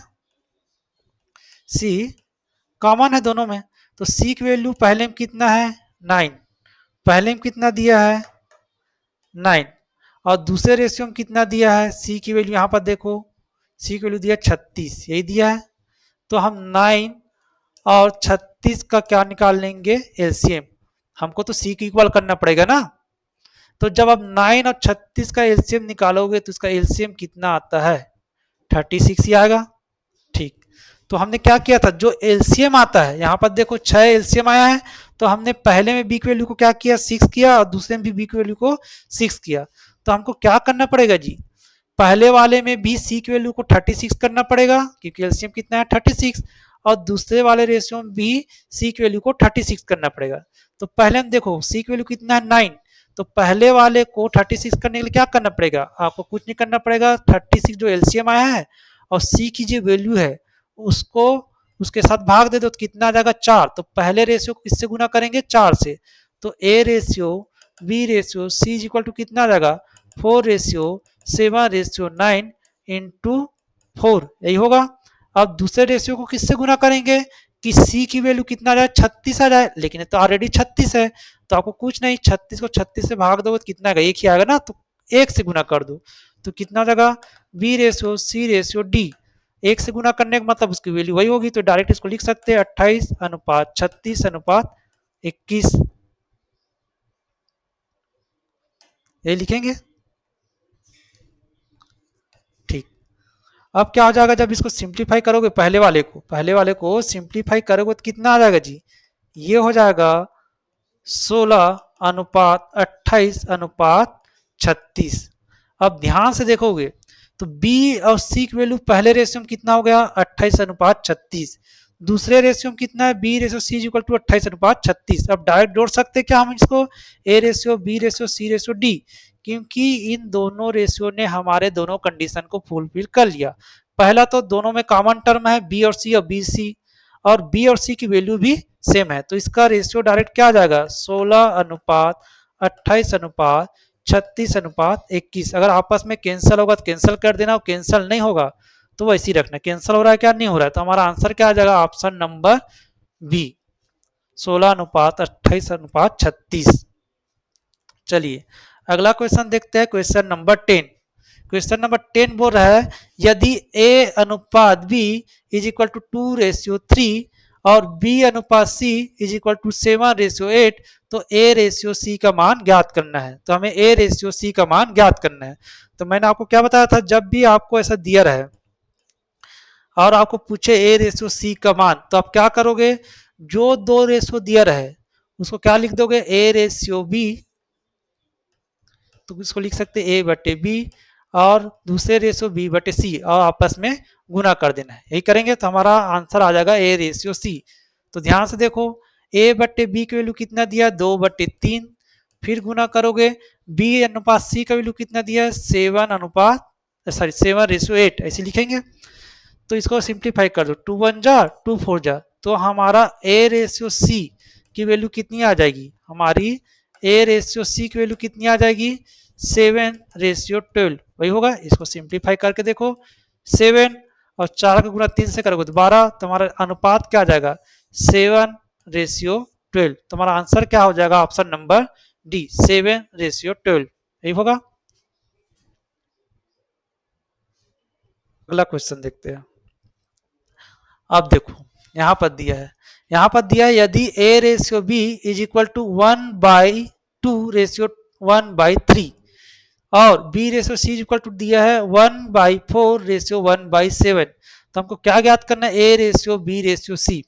सी कॉमन है दोनों में। तो सी की वैल्यू पहले में कितना है, 9, पहले में कितना दिया है, 9, और दूसरे रेशियो में कितना दिया है, सी की वैल्यू यहां पर देखो, सी की वैल्यू दिया 36, यही दिया है। तो हम 9 और 36 का क्या निकाल लेंगे, एलसीएम। हमको तो सी की इक्वल करना पड़ेगा ना। तो जब आप 9 और 36 का एलसीएम निकालोगे तो इसका एलसीएम कितना आता है, 36 ही आएगा। ठीक, तो हमने क्या किया था, जो एलसीएम आता है यहाँ पर देखो 6 एलसीएम आया है, तो हमने पहले में बी की वैल्यू को क्या किया, 6 किया, और दूसरे में भी बी की वैल्यू को 6 किया। तो हमको क्या करना पड़ेगा जी, पहले वाले में भी सी की वैल्यू को 36 करना पड़ेगा क्योंकि एलसीएम कितना है 36, और दूसरे वाले रेशियो में भी सी की वैल्यू को 36 करना पड़ेगा। तो पहले हम देखो सी की वैल्यू कितना है 9, तो पहले वाले को 36 करने के लिए क्या करना पड़ेगा, आपको कुछ नहीं करना पड़ेगा, 36 जो एलसीएम आया है और सी की जो वैल्यू है उसको उसके साथ भाग दे दो तो कितना आ जाएगा, 4। तो पहले रेशियो को किससे गुना करेंगे, 4 से। तो A ratio B ratio C is equal to कितना आ जाएगा, 4:7:9 इंटू 4, यही होगा। अब दूसरे रेशियो को किससे गुना करेंगे कि सी की वैल्यू कितना आ जाए, 36 आ जाए, लेकिन ये तो ऑलरेडी 36 है। तो आपको कुछ नहीं, 36 को 36 से भाग दोगे तो कितना आएगा, एक ही आएगा ना, तो एक से गुना कर दो। तो कितना आ जाएगा, B ratio C ratio D, एक से गुना करने का मतलब उसकी वैल्यू वही होगी। तो डायरेक्ट इसको लिख सकते हैं 28:36:21, ये लिखेंगे। ठीक, अब क्या हो जाएगा, जब इसको सिंप्लीफाई करोगे पहले वाले को सिंप्लीफाई करोगे तो कितना आ जाएगा जी, ये हो जाएगा 16:28:36। अब ध्यान से देखोगे तो B और C की वैल्यू पहले रेशियो में कितना हो गया, 28:36, दूसरे रेशियो में कितना है, B ratio C equal to 28:36। अब डायरेक्ट जोड़ सकते हैं क्या हम इसको, A ratio B ratio C ratio D, क्योंकि इन दोनों रेशियो ने हमारे दोनों कंडीशन को फुलफिल कर लिया। पहला तो दोनों में कॉमन टर्म है B और C और BC, और B और C की वैल्यू भी सेम है। तो इसका रेशियो डायरेक्ट क्या आ जाएगा, 16:28:36:21। अगर आपस में कैंसिल होगा तो कैंसिल कर देना, और कैंसिल नहीं होगा तो वैसे ही रखना। कैंसिल हो रहा है क्या, नहीं हो रहा है, तो हमारा आंसर क्या आ जाएगा, ऑप्शन नंबर बी, 16:28:36। चलिए अगला क्वेश्चन देखते हैं, क्वेश्चन नंबर 10। क्वेश्चन नंबर 10 बोल रहा है, यदि A अनुपात B इज इक्वल टू 2:3 और B अनुपात C इज इक्वल टू 7:8, तो A रेशियो C का मान ज्ञात करना है। तो हमें A रेशियो C का मान ज्ञात करना है। तो मैंने आपको क्या बताया था, जब भी आपको ऐसा दिया रहे और आपको पूछे A रेशियो C का मान, तो आप क्या करोगे, जो दो रेशियो दिया रहे उसको क्या लिख दोगे, A रेशियो B, तो इसको लिख सकते ए बटे बी, और दूसरे रेशियो बी बटे सी, और आपस में गुना कर देना है। यही करेंगे तो हमारा आंसर आ जाएगा ए रेशियो सी। तो ध्यान से देखो, ए बटे बी की वैल्यू कितना दिया, 2/3, फिर गुना करोगे, बी अनुपात सी का वैल्यू कितना दिया है, 7:8, ऐसे लिखेंगे। तो इसको सिंप्लीफाई कर दो, 2 1 जा 2 4 जा, तो हमारा ए रेशियो सी की वैल्यू कितनी आ जाएगी, हमारी ए रेशियो सी की वैल्यू कितनी आ जाएगी, 7:12, वही होगा। इसको सिंप्लीफाई करके देखो, 7 और 4 का गुना 3 से करोगे तो 12, तुम्हारा अनुपात क्या आ जाएगा, 7:12। तुम्हारा आंसर क्या हो जाएगा, ऑप्शन नंबर डी, 7:12, यही होगा। अगला क्वेश्चन देखते हैं। अब देखो यहाँ पर दिया है, यहाँ पर दिया है, यदि A ratio B is equal to 1/2 ratio 1/3 और B ratio C equal to दिया है 1/4 रेशियो 1/7, तो हमको क्या ज्ञात करना है, A ratio B ratio C.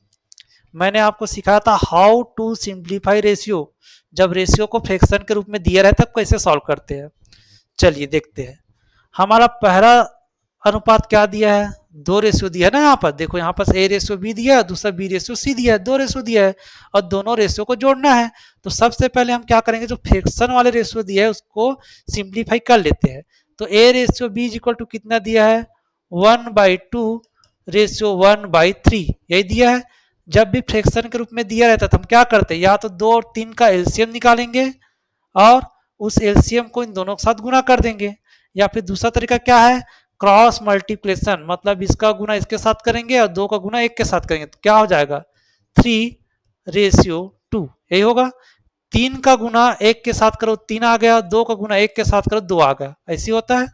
मैंने आपको सिखाया था हाउ टू सिंप्लीफाई रेशियो, जब रेशियो को फ्रैक्शन के रूप में दिया रहता है तब कैसे सॉल्व करते हैं। चलिए देखते हैं। हमारा पहला अनुपात क्या दिया है, 2 रेशियो दिया है ना, यहाँ पर देखो, यहाँ पर ए रेशियो बी दिया है, दूसरा बी रेशियो सी दिया है, 2 रेशियो दिया है और दोनों रेशियो को जोड़ना है। तो सबसे पहले हम क्या करेंगे, जो फ्रैक्शन वाले रेशियो दिया है उसको सिंप्लीफाई कर लेते हैं। तो A ratio B equal to कितना दिया है, 1/2 रेशियो 1/3, यही दिया है। जब भी फ्रैक्शन के रूप में दिया रहता है तो हम क्या करते हैं, या तो 2 और 3 का एलसीएम निकालेंगे और उस एलसीएम को इन दोनों के साथ गुना कर देंगे, या फिर दूसरा तरीका क्या है, क्रॉस मल्टीप्लिकेशन, मतलब इसका गुना इसके साथ करेंगे और 2 का गुना 1 के साथ करेंगे, तो क्या हो जाएगा 3/2, यही होगा। 3 का गुना 1 के साथ करो 3 आ गया, 2 का गुना 1 के साथ करो 2 आ गया, ऐसी होता है।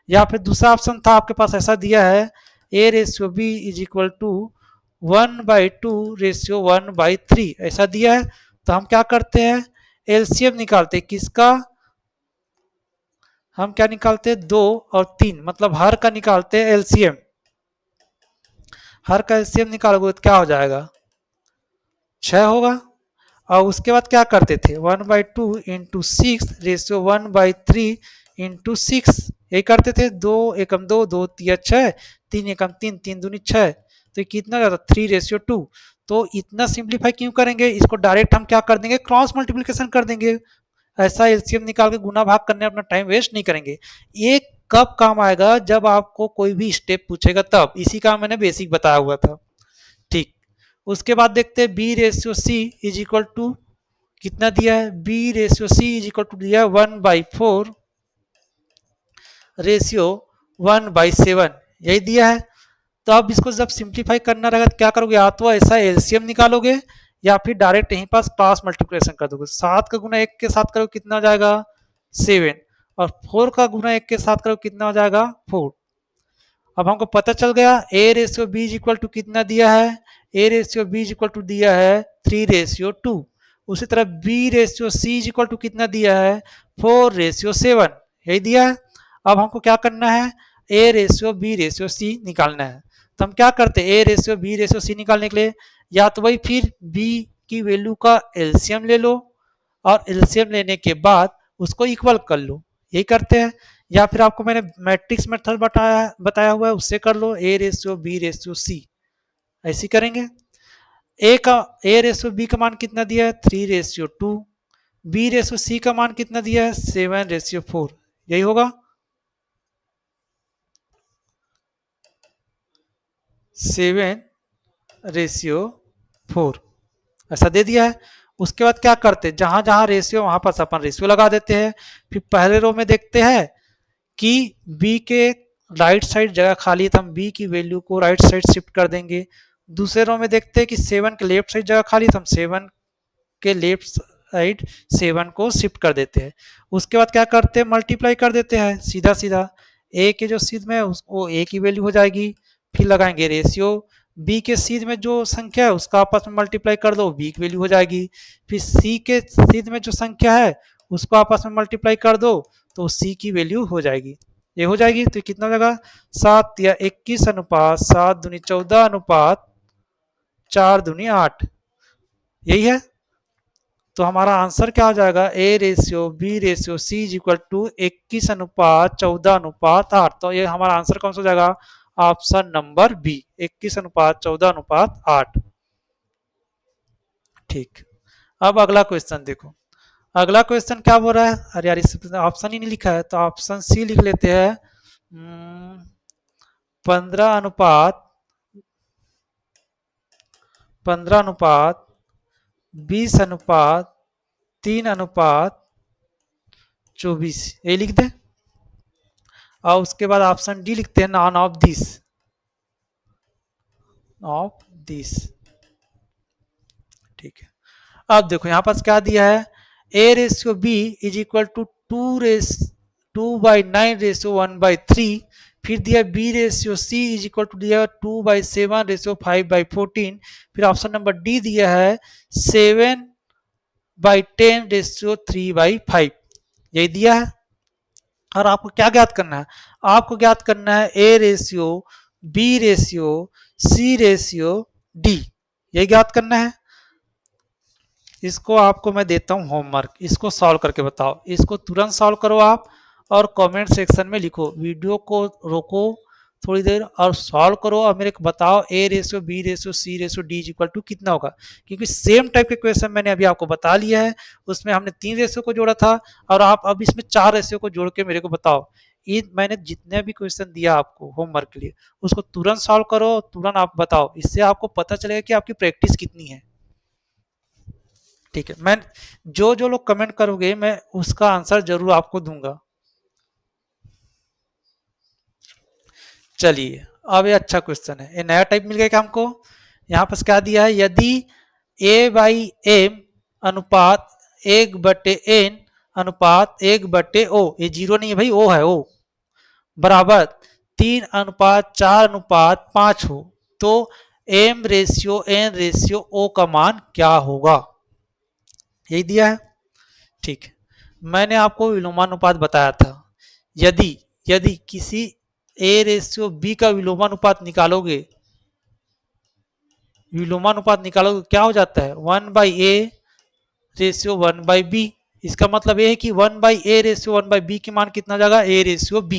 या फिर दूसरा ऑप्शन था आपके पास, ऐसा दिया है A ratio B is equal to 1/2 ratio 1/3, ऐसा दिया है। तो हम क्या करते हैं, एलसीएम निकालते हैं, किसका, हम क्या निकालते हैं, 2 और 3, मतलब हर का निकालते हैं एलसीएम। हर का एलसीएम निकालोगे तो क्या हो जाएगा, 6 होगा। और उसके बाद क्या करते थे, 1/2 इंटू 6 रेशियो 1/3 इंटू 6, यही करते थे। 2 एकम 2, 2 तिया 6, 3 एकम 3, 3 दूनी 6, तो ये कितना जाता, 3/2। तो इतना सिंप्लीफाई क्यों करेंगे, इसको डायरेक्ट हम क्या कर देंगे, क्रॉस मल्टीप्लिकेशन कर देंगे। ऐसा एलसीएम निकाल के गुना भाग करने अपना टाइम वेस्ट नहीं करेंगे। ये कब काम आएगा, जब आपको कोई भी स्टेप पूछेगा तब, इसी का मैंने बेसिक बताया हुआ था। ठीक, उसके बाद देखते हैं B ratio C is equal to कितना दिया है, B ratio C is equal to दिया है 1/4 रेशियो 1/7, यही दिया है। तो अब इसको जब सिंप्लीफाई करना रहेगा तो क्या करोगे, या तो ऐसा एलसीएम निकालोगे या फिर डायरेक्ट यहीं पास क्रॉस मल्टीप्लिकेशन कर दोगे। 7 का गुना 1 के साथ करो कितना हो जाएगा 7, और 4 का गुना 1 के साथ करो कितना हो जाएगा 4। अब हमको पता चल गया A ratio B equal to कितना दिया है, A ratio B equal to दिया है 3/2। उसी तरह B ratio C equal to कितना दिया है 4/7, यही दिया है। अब हमको क्या करना है, A ratio B ratio C निकालना है। तो हम क्या करते हैं, A ratio B ratio C निकालने के लिए या तो वही फिर बी की वैल्यू का एलसीएम ले लो और एलसीएम लेने के बाद उसको इक्वल कर लो, यही करते हैं। या फिर आपको मैंने मैट्रिक्स मेथड बताया हुआ है, उससे कर लो, A ratio B ratio C, ऐसी करेंगे। ए रेशियो बी का मान कितना दिया है 3/2, बी रेशियो सी का मान कितना दिया है 7/4, यही होगा 7/4, ऐसा दे दिया है। उसके बाद क्या करते हैं, जहां जहां रेशियो वहां पर अपन रेशियो लगा देते हैं। फिर पहले रो में देखते हैं कि बी के राइट साइड जगह खाली है तो हम बी की वैल्यू को राइट साइड शिफ्ट कर देंगे। दूसरे रो में देखते हैं कि 7 के लेफ्ट साइड जगह खाली है तो हम 7 के लेफ्ट साइड 7 को शिफ्ट कर देते हैं। उसके बाद क्या करते हैं, मल्टीप्लाई कर देते हैं सीधा सीधा। ए के जो सीध में है उसको ए की वैल्यू हो जाएगी, फिर लगाएंगे रेशियो, बी के सीध में जो संख्या है उसका आपस में मल्टीप्लाई कर दो, बी की वैल्यू हो जाएगी। फिर सी के सीध में जो संख्या है उसको आपस में मल्टीप्लाई कर दो तो सी की वैल्यू हो जाएगी, ये हो जाएगी। तो कितना हो जाएगा 7 या 21 अनुपात 7 दूनी 14 अनुपात 4 दूनी 8, यही है। तो हमारा आंसर क्या हो जाएगा, A ratio B ratio C is equal to 21 अनुपात 14 अनुपात 8। तो ये हमारा आंसर कौन सा हो जाएगा, ऑप्शन नंबर बी, 21 अनुपात 14 अनुपात 8। ठीक, अब अगला क्वेश्चन देखो। अगला क्वेश्चन क्या बोल रहा है, अरे यार इस ऑप्शन ही नहीं लिखा है तो ऑप्शन सी लिख लेते हैं। 15 अनुपात 20 अनुपात 3 अनुपात 24, ये लिख दे। और उसके बाद ऑप्शन डी लिखते हैं, नॉन ऑफ दिस। ठीक है, अब देखो यहाँ पास क्या दिया है, A ratio B is equal to 2/9 ratio 1/3। फिर दिया B ratio C is equal to दिया 2/7 रेशियो 5/14। फिर ऑप्शन नंबर डी दिया है 7/10 रेशियो 3/5, यही दिया है। और आपको क्या ज्ञात करना है, आपको ज्ञात करना है A ratio B ratio C ratio D, यही ज्ञात करना है। इसको आपको मैं देता हूं होमवर्क, इसको सॉल्व करके बताओ। इसको तुरंत सॉल्व करो आप और कमेंट सेक्शन में लिखो, वीडियो को रोको थोड़ी देर और सॉल्व करो और मेरे को बताओ A ratio B ratio C ratio D equal to कितना होगा। क्योंकि सेम टाइप के क्वेश्चन मैंने अभी आपको बता लिया है, उसमें हमने 3 रेशियो को जोड़ा था और आप अब इसमें 4 रेशियो को जोड़ के मेरे को बताओ। ये मैंने जितने भी क्वेश्चन दिया आपको होमवर्क के लिए उसको तुरंत सॉल्व करो, तुरंत आप बताओ, इससे आपको पता चलेगा कि आपकी प्रैक्टिस कितनी है। ठीक है, मैं जो जो लोग कमेंट करोगे मैं उसका आंसर जरूर आपको दूंगा। चलिए, अब ये अच्छा क्वेश्चन है, ये नया टाइप मिल गया क्या हमको। यहाँ पर क्या दिया है, यदि ए बाई एम अनुपात 1/n अनुपात 1/o, ये जीरो नहीं है भाई, ओ है, ओ बराबर 3:4:5 हो तो एम रेशियो एन रेशियो ओ का मान क्या होगा, यही दिया है। ठीक है, मैंने आपको विलोमानुपात बताया था। यदि यदि किसी ए रेशियो बी का विलोमानुपात निकालोगे क्या हो जाता है, 1/a रेशियो 1/b। इसका मतलब ये है कि 1/a रेशियो 1/b की मान कितना हो जाएगा, a रेशियो b,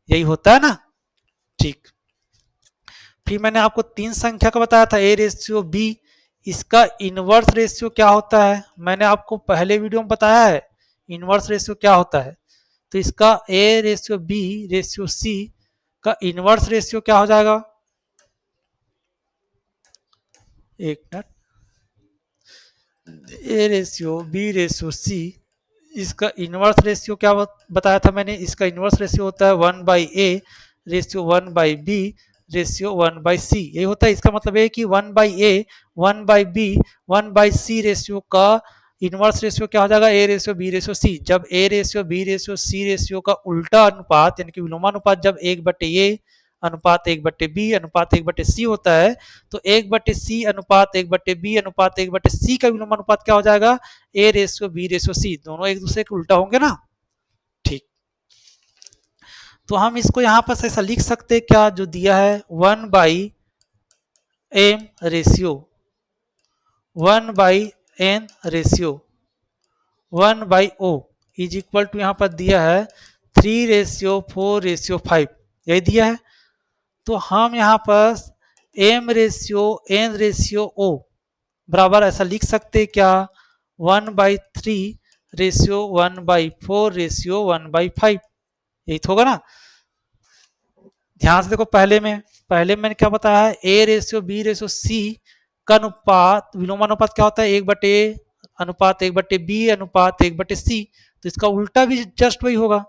यही होता है ना। ठीक, फिर मैंने आपको 3 संख्या का बताया था, a रेशियो b, इसका इनवर्स रेशियो क्या होता है, मैंने आपको पहले वीडियो में बताया है इनवर्स रेशियो क्या होता है। तो इसका a ratio b ratio c का इनवर्स रेशियो क्या हो जाएगा, एक minute, A ratio B ratio C, इसका इनवर्स रेशियो क्या बताया था मैंने, इसका इनवर्स रेशियो होता है 1/a ratio 1/b ratio 1/c, यही होता है। इसका मतलब है कि 1/a 1/b 1/c रेशियो का इनवर्स रेशियो क्या हो जाएगा, A ratio B ratio C. जब A ratio B ratio C ratio का उल्टा अनुपात यानी कि विलोमानुपात जब 1/a अनुपात 1/b अनुपात 1/c होता है, तो 1/c अनुपात 1/b अनुपात 1/c का विलोमानुपात क्या हो जाएगा, A ratio B ratio C, दोनों एक दूसरे के उल्टा होंगे ना। ठीक, तो हम इसको यहां पर ऐसा लिख सकते हैं क्या, जो दिया है 1/m ratio 1/n ratio 1/o is equal to यहाँ पर दिया है 3:4:5, यही दिया है। तो हम यहाँ पर m ratio n ratio o बराबर ऐसा लिख सकते हैं क्या, 1/3 रेशियो 1/4 रेशियो 1/5, यही तो होगा ना। ध्यान से देखो, पहले मैंने क्या बताया है, A ratio B ratio C का अनुपात विलोमानुपात क्या होता है, 1/a अनुपात 1/b अनुपात 1/c, तो इसका उल्टा भी जस्ट वही होगा।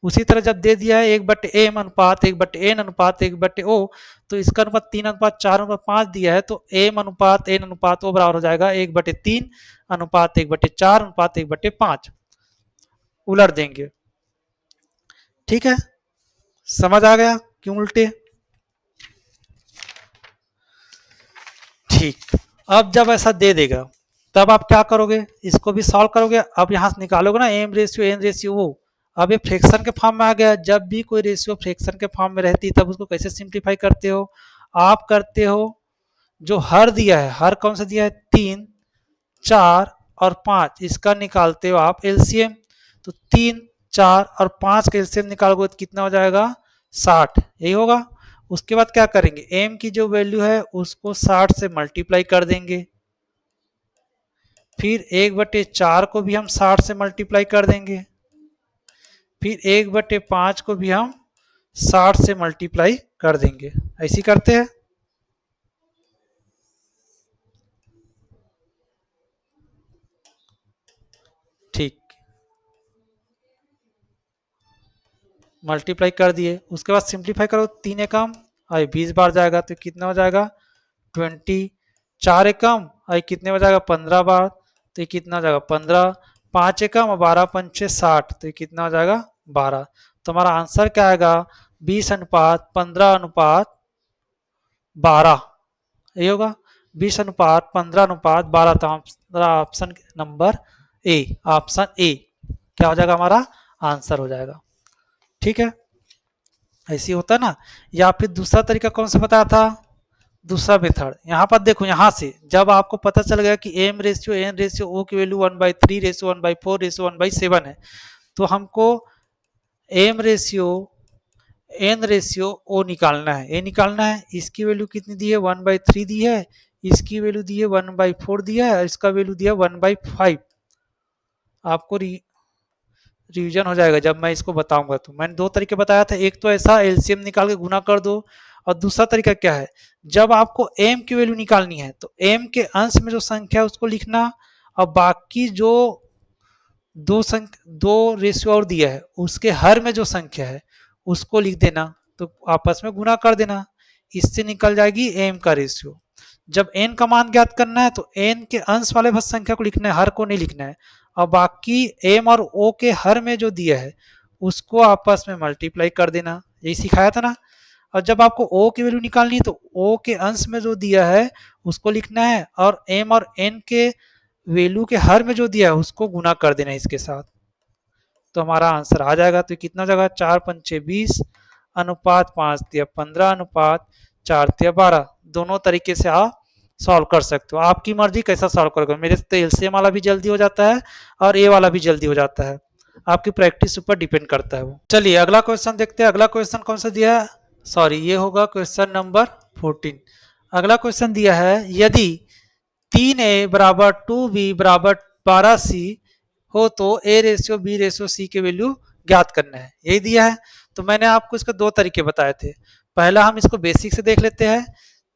उसी तरह जब दे दिया है 1/m अनुपात 1/n अनुपात 1/o, तो इसका अनुपात 3:4:5 दिया है, तो m अनुपात n अनुपात o बराबर हो जाएगा 1/3 अनुपात 1/4 अनुपात 1/5, उलट देंगे। ठीक है, समझ आ गया क्यों उल्टे। ठीक, अब जब ऐसा दे देगा तब आप क्या करोगे, इसको भी सॉल्व करोगे। अब यहां से निकालोगे ना एम रेशियो एन रेशियो वो, अब ये फ्रैक्शन के फॉर्म में आ गया। जब भी कोई रेशियो फ्रैक्शन के फॉर्म में रहती है तब उसको कैसे सिंप्लीफाई करते हो, आप करते हो जो हर दिया है, हर कौन सा दिया है, 3 4 और 5, इसका निकालते हो आप एलसीएम। तो 3 4 और 5 का एलसीएम निकालोगे तो कितना हो जाएगा, 60, यही होगा। उसके बाद क्या करेंगे, एम की जो वैल्यू है उसको 60 से मल्टीप्लाई कर देंगे, फिर 1/4 को भी हम 60 से मल्टीप्लाई कर देंगे, फिर 1/5 को भी हम 60 से मल्टीप्लाई कर देंगे। ऐसी करते हैं। ठीक, मल्टीप्लाई कर दिए, उसके बाद सिंप्लीफाई करो, 3 एकम और 20 बार जाएगा तो कितना हो जाएगा 20, 4 एकम और कितने हो जाएगा 15 बार, तो ये कितना हो जाएगा 15, 5 एकम और 12 पंचे 60, तो ये कितना हो जाएगा 12। तो हमारा आंसर क्या आएगा, 20:15:12, ये होगा 20:15:12। तो हमारा option number A, option A क्या हो जाएगा, हमारा आंसर हो जाएगा। ठीक है, ऐसे होता है ना। या फिर दूसरा तरीका कौन सा बताया था, दूसरा मेथड, यहाँ पर देखो, यहाँ से जब आपको पता चल गया कि एम रेशियो एन रेशियो ओ की वैल्यू 1/3 रेशियो 1/4 रेशियो 1/7 है, तो हमको एम रेशियो एन रेशियो ओ निकालना है, ए निकालना है। इसकी वैल्यू कितनी दी है, 1/3 दी है, इसकी वैल्यू दी है 1/4 दिया है, और इसका वैल्यू दिया 1/5। आपको रिवीजन हो जाएगा जब मैं इसको बताऊंगा। तो मैंने दो तरीके बताया था, एक तो ऐसा एलसीएम निकाल के गुना कर दो, और दूसरा तरीका क्या है, जब आपको एम की वैल्यू निकालनी है तो एम के अंश में जो संख्या है उसको लिखना, और बाकी जो दो रेशियो और दिया है उसके हर में जो संख्या है उसको लिख देना, तो आपस में गुना कर देना, इससे निकल जाएगी एम का रेशियो। जब एन का मान ज्ञात करना है तो एन के अंश वाले बस संख्या को लिखना है, हर को नहीं लिखना है, और बाकी एम और ओ के हर में जो दिया है उसको आपस में मल्टीप्लाई कर देना, यही सिखाया था ना। और जब आपको ओ की वैल्यू निकालनी है तो ओ के अंश में जो दिया है उसको लिखना है, और एम और एन के वैल्यू के हर में जो दिया है उसको गुना कर देना है इसके साथ, तो हमारा आंसर आ जाएगा। तो कितना जगह 4×5 = 20 अनुपात 5×3 = 15 अनुपात 4×3 = 12, दोनों तरीके से आप सॉल्व कर सकते हो, आपकी मर्जी कैसा सॉल्व करोगे। मेरे से तो एलसीएम वाला भी जल्दी हो जाता है और ए वाला भी जल्दी हो जाता है, आपकी प्रैक्टिस ऊपर डिपेंड करता है वो। चलिए अगला क्वेश्चन देखते हैं। अगला क्वेश्चन कौन सा दिया है, सॉरी ये होगा क्वेश्चन नंबर 14। अगला क्वेश्चन दिया है, यदि 3a बराबर 2b बराबर 12c हो तो A ratio B ratio C के वैल्यू ज्ञात करना है, यही दिया है। तो मैंने आपको इसके दो तरीके बताए थे, पहला हम इसको बेसिक से देख लेते हैं।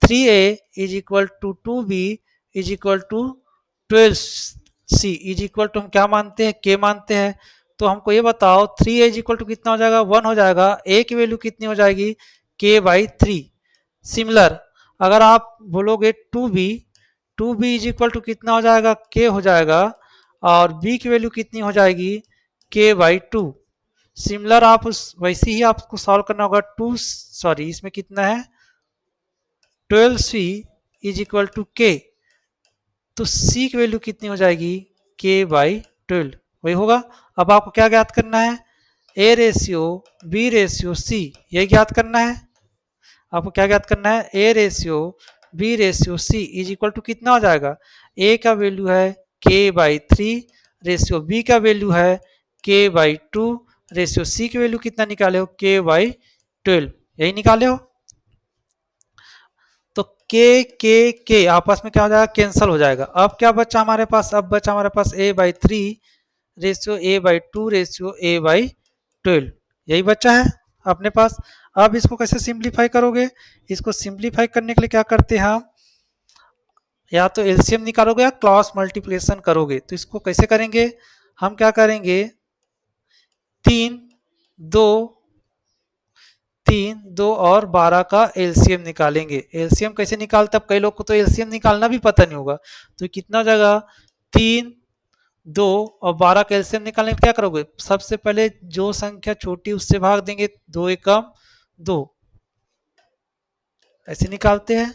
3a = 2b = 12c = हम क्या मानते हैं, के मानते हैं। तो हमको ये बताओ 3a = कितना हो जाएगा, 1 हो जाएगा, a की वैल्यू कितनी हो जाएगी, k/3। सिमिलर अगर आप बोलोगे 2b, 2b = कितना हो जाएगा, k हो जाएगा, और b की वैल्यू कितनी हो जाएगी, k/2। सिमिलर आप उस वैसे ही आपको सॉल्व करना होगा, इसमें कितना है 12c = k, तो c की वैल्यू कितनी हो जाएगी, k/12, वही होगा। अब आपको क्या ज्ञात करना है, a ratio b ratio c, यही ज्ञात करना है। आपको क्या ज्ञात करना है, A ratio B ratio C = कितना हो जाएगा, ए का वैल्यू है k/3 रेशियो बी का वैल्यू है k/2 रेशियो सी की वैल्यू कितना निकाले हो, k/12, यही निकाले हो। तो के आपस में क्या हो जाएगा, कैंसल हो जाएगा। अब क्या बचा हमारे पास, अब बचा हमारे पास a/3 ratio a/2 ratio a/12, यही बचा है अपने पास। अब इसको कैसे सिंप्लीफाई करोगे, इसको सिंप्लीफाई करने के लिए क्या करते हैं हम, या तो एलसीएम निकालोगे या क्रॉस मल्टीप्लिकेशन करोगे। तो इसको कैसे करेंगे, हम क्या करेंगे, 3 2 3 2 और 12 का एलसीएम निकालेंगे। एलसीएम कैसे निकालते, अब कई लोग को तो एलसीएम निकालना भी पता नहीं होगा। तो कितना हो जाएगा, 3 2 और 12 का एलसीएम निकालने में क्या करोगे, सबसे पहले जो संख्या छोटी उससे भाग देंगे, 2 एकम 2, ऐसे निकालते हैं।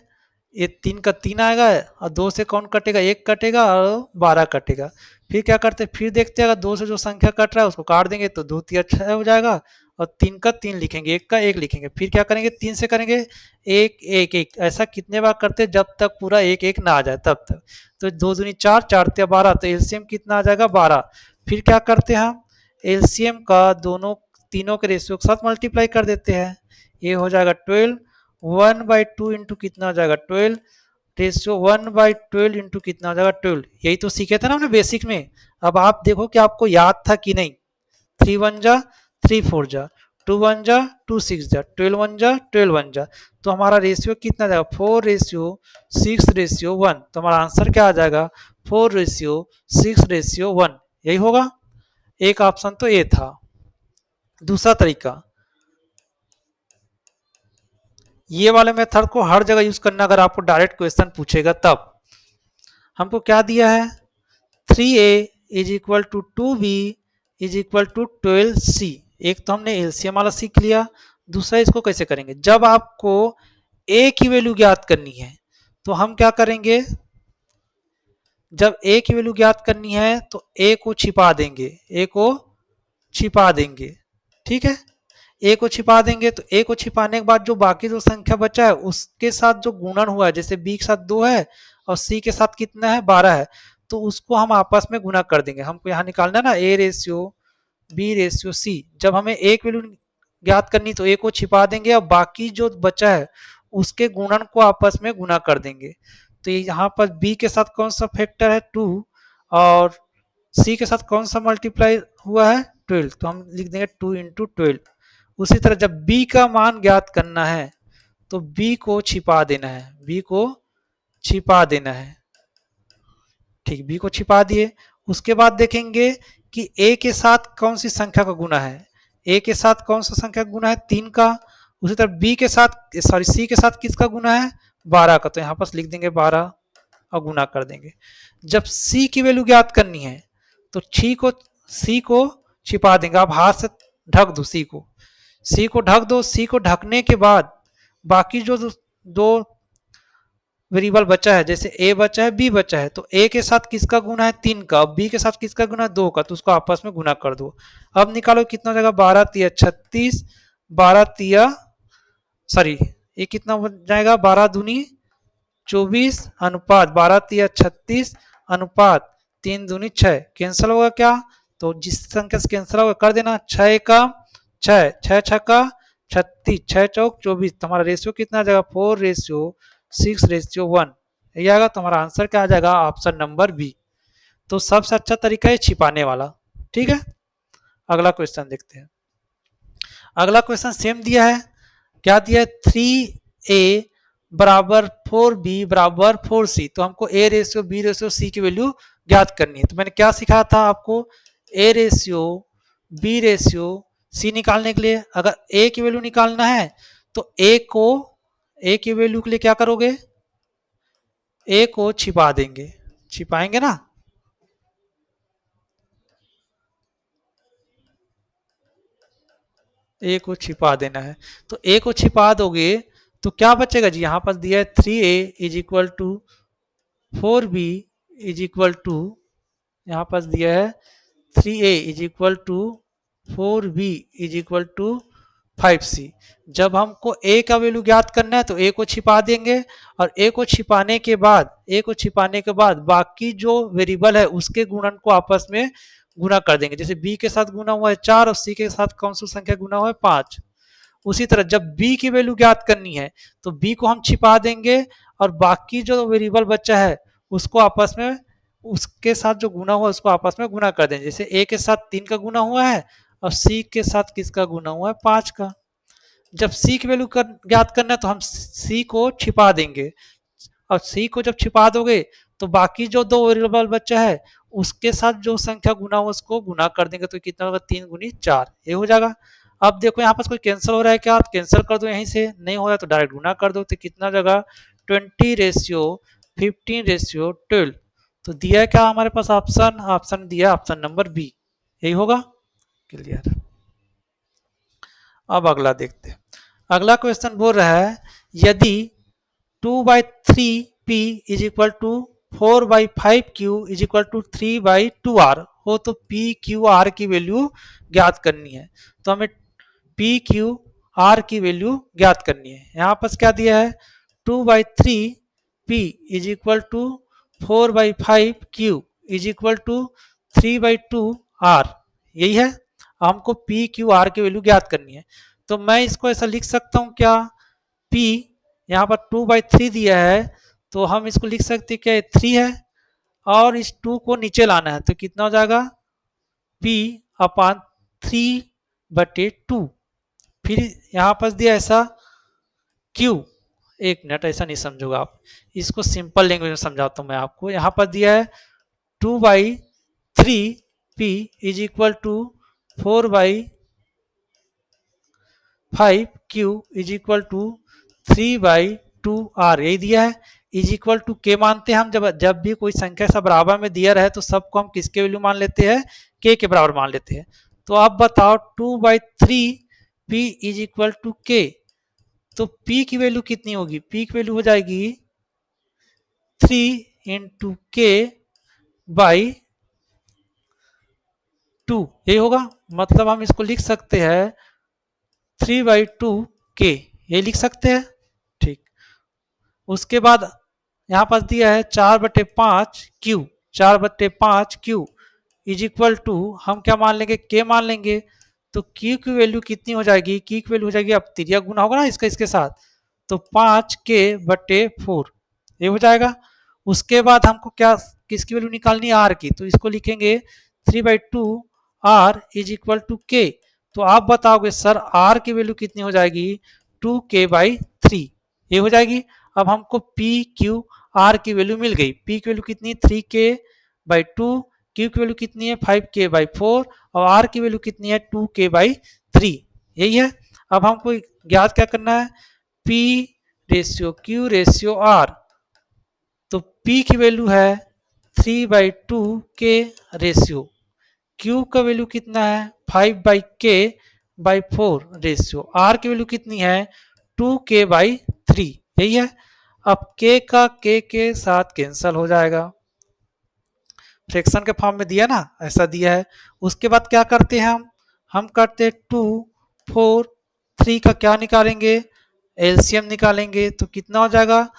ये 3 का 3 आएगा, और 2 से कौन कटेगा, 1 कटेगा और 12 कटेगा। फिर क्या करते हैं, फिर देखते हैं अगर 2 से जो संख्या कट रहा है उसको काट देंगे, तो 2 3 6 हो जाएगा, और 3 का 3 लिखेंगे, 1 का 1 लिखेंगे। फिर क्या करेंगे, 3 से करेंगे 1 1 1, ऐसा कितने बार करते हैं, जब तक पूरा 1 1 ना आ जाए तब तक। तो 2 दूनी 4, 4 तिया 12, तो एलसीएम कितना आ जाएगा, 12। फिर क्या करते हैं हम, एलसीएम का दोनों तीनों के रेशियो के साथ मल्टीप्लाई कर देते हैं, ये हो जाएगा 12, 1/2 इंटू कितना हो जाएगा 12, रेशियो 1/12 इंटू कितना हो जाएगा 12, यही तो सीखे थे ना हमने बेसिक में। अब आप देखो कि आपको याद था कि नहीं। 3 1 जा 3 4 जा, 2 1 जा 2 6 जा, 12 1 जा 12 1 जा, तो हमारा रेशियो कितना जाएगा, 4:6:1। तो हमारा आंसर क्या आ जाएगा, 4:6:1, यही होगा। एक ऑप्शन तो ए था। दूसरा तरीका, ये वाले मेथड को हर जगह यूज करना अगर आपको डायरेक्ट क्वेश्चन पूछेगा तब। हमको क्या दिया है, 3a = 2b = 12c, एक तो हमने एलसीएम वाला सीख लिया। दूसरा इसको कैसे करेंगे, जब आपको a की वैल्यू ज्ञात करनी है तो हम क्या करेंगे, जब a की वैल्यू ज्ञात करनी है तो a को छिपा देंगे, a को छिपा देंगे, ठीक है। ए को छिपा देंगे तो ए को छिपाने के बाद जो बाकी जो संख्या बचा है उसके साथ जो गुणन हुआ है, जैसे बी के साथ 2 है और सी के साथ कितना है 12 है, तो उसको हम आपस में गुना कर देंगे। हमको यहाँ निकालना है ना A ratio B ratio C. जब हमें ए की वैल्यू ज्ञात करनी तो ए को छिपा देंगे और बाकी जो बचा है उसके गुणन को आपस में गुना कर देंगे। तो यहाँ पर बी के साथ कौन सा फैक्टर है 2 और सी के साथ कौन सा मल्टीप्लाई हुआ है 12, तो हम लिख देंगे 2 इंटू 12। उसी तरह जब b का मान ज्ञात करना है तो b को छिपा देना है, b को छिपा देना है। ठीक, b को छिपा दिए। उसके बाद देखेंगे कि a के साथ कौन सी संख्या का गुना है, a के साथ कौन सा संख्या का गुना है 3 का। उसी तरह b के साथ सॉरी c के साथ किसका गुना है 12 का, तो यहाँ पर लिख देंगे 12 और गुना कर देंगे। जब c की वैल्यू ज्ञात करनी है तो सी को छिपा देंगे। आप हाथ से ढक दो सी को, सी को ढक दो। सी को ढकने के बाद बाकी जो दो वेरिएबल बचा है, जैसे ए बचा है बी बचा है, तो ए के साथ किसका गुना है 3 का, बी के साथ किसका गुना है 2 का, तो उसको आपस में गुना कर दो। अब निकालो कितना हो जाएगा 12 तिया 36, 12 तिया सॉरी ये कितना हो जाएगा 12 दूनी 24 अनुपात 12 तिया 36 अनुपात 3 दूनी 6। कैंसिल होगा क्या, तो जिस संख्या से कैंसिल होगा कर देना। 6 का 6, 6 6 का 36, 6 चौक 24। तुम्हारा रेशियो कितना आ जाएगा 4:6:1। यही आएगा तुम्हारा आंसर, क्या आ जाएगा ऑप्शन नंबर बी। तो सबसे अच्छा तरीका है छिपाने वाला। ठीक है, अगला क्वेश्चन देखते हैं। अगला क्वेश्चन सेम दिया है, क्या दिया है 3a बराबर 4b बराबर 4c। तो हमको a ratio b ratio c की वैल्यू ज्ञात करनी है। तो मैंने क्या सिखाया था आपको, a ratio b ratio c निकालने के लिए अगर a की वैल्यू निकालना है तो a की वैल्यू के लिए क्या करोगे, a को छिपा देंगे, छिपाएंगे ना। ए को छिपा देना है, तो ए को छिपा दोगे तो क्या बचेगा जी, यहाँ पर दिया है 3a is equal to 4b is equal to, यहाँ पर दिया है 3a is equal to 4b is equal to 5c। जब हमको a का वैल्यू ज्ञात करना है तो a को छिपा देंगे और a को छिपाने के बाद बाकी जो वेरिएबल है उसके गुणन को आपस में गुना कर देंगे। जैसे b के साथ गुना हुआ है 4 और c के साथ कौन सी संख्या गुना हुआ है 5। उसी तरह जब b की वैल्यू ज्ञात करनी है तो b को हम छिपा देंगे और बाकी जो वेरिएबल बचा है उसको आपस में उसके साथ जो गुना हुआ है उसको आपस में गुना कर देंगे। जैसे a के साथ 3 का गुना हुआ है और c के साथ किसका गुना हुआ है 5 का। जब c की वैल्यू ज्ञात करना है तो हम c को छिपा देंगे और c को जब छिपा दोगे तो बाकी जो दो वेरिएबल बचा है उसके साथ जो संख्या गुना हो उसको गुना कर देंगे, तो कितना होगा 3 गुनी 4, ये हो जाएगा। अब देखो यहाँ पर कोई कैंसिल हो रहा है क्या, आप कैंसिल कर दो यहीं से, नहीं हो रहा तो डायरेक्ट गुना कर दो, तो कितना जगह 20:15:12। तो दिया है क्या हमारे पास ऑप्शन दिया ऑप्शन नंबर बी, यही होगा। क्लियर। अब अगला देखते हैं। अगला क्वेश्चन बोल रहा है यदि 2/3p is equal to 4/5q is equal to 3/2r हो तो p q r की वैल्यू ज्ञात करनी है। तो हमें p q r की वैल्यू ज्ञात करनी है। यहाँ पर क्या दिया है 2/3p is equal to 4/5q is equal to 3/2r, यही है। हमको p q r की वैल्यू ज्ञात करनी है। तो मैं इसको ऐसा लिख सकता हूँ क्या, p यहाँ पर 2/3 दिया है तो हम इसको लिख सकते हैं क्या 3 है और इस 2 को नीचे लाना है तो कितना हो जाएगा p अपान 3/2। फिर यहाँ पर दिया ऐसा q, एक मिनट ऐसा नहीं समझोगे आप, इसको सिंपल लैंग्वेज में समझाता हूँ मैं आपको। यहाँ पर दिया है 2/3p is equal to 4/5q is equal to 3/2r, यही दिया है। इज इक्वल टू के मानते हैं हम, जब भी कोई संख्या सब बराबर में दिया रहे तो सबको हम किसके वैल्यू मान लेते हैं, के बराबर मान लेते हैं। तो अब बताओ 2/3p इज इक्वल टू के, तो p की वैल्यू कितनी होगी, p की वैल्यू हो जाएगी 3 इंटू के बाई 2, यही होगा। मतलब हम इसको लिख सकते हैं 3/2 k, ये लिख सकते हैं। ठीक, उसके बाद यहाँ पास दिया है 4/5 Q, 4/5 Q is equal to, हम क्या मान लेंगे, के मान लेंगे। तो क्यू की वैल्यू कितनी हो जाएगी, क्यू की वैल्यू हो जाएगी, अब तिरिया गुना होगा ना इसका इसके साथ, तो 5k/4 ये हो जाएगा। उसके बाद हमको क्या, किसकी वैल्यू निकालनी है, आर की, तो इसको लिखेंगे 3/2 r इज इक्वल टू के। तो आप बताओगे सर आर की वैल्यू कितनी हो जाएगी, 2k/3 ये हो जाएगी। अब हमको पी क्यू आर की वैल्यू मिल गई, पी की वैल्यू कितनी 3k/2, क्यू की वैल्यू कितनी है 5k/4 और आर की वैल्यू कितनी है 2k/3, यही है। अब हमको ज्ञात क्या करना है, P ratio Q ratio R, तो P की वैल्यू है 3/2 के रेशियो, Q का वैल्यू कितना है 5/k/4 रेशियो, R की वैल्यू कितनी है 2k/3, यही है। अब K का K के साथ कैंसल हो जाएगा, फ्रैक्शन के फॉर्म में दिया ना, ऐसा दिया है। उसके बाद क्या करते हैं हम करते हैं 2 4 3 का क्या निकालेंगे, एलसीएम निकालेंगे। तो कितना हो जाएगा,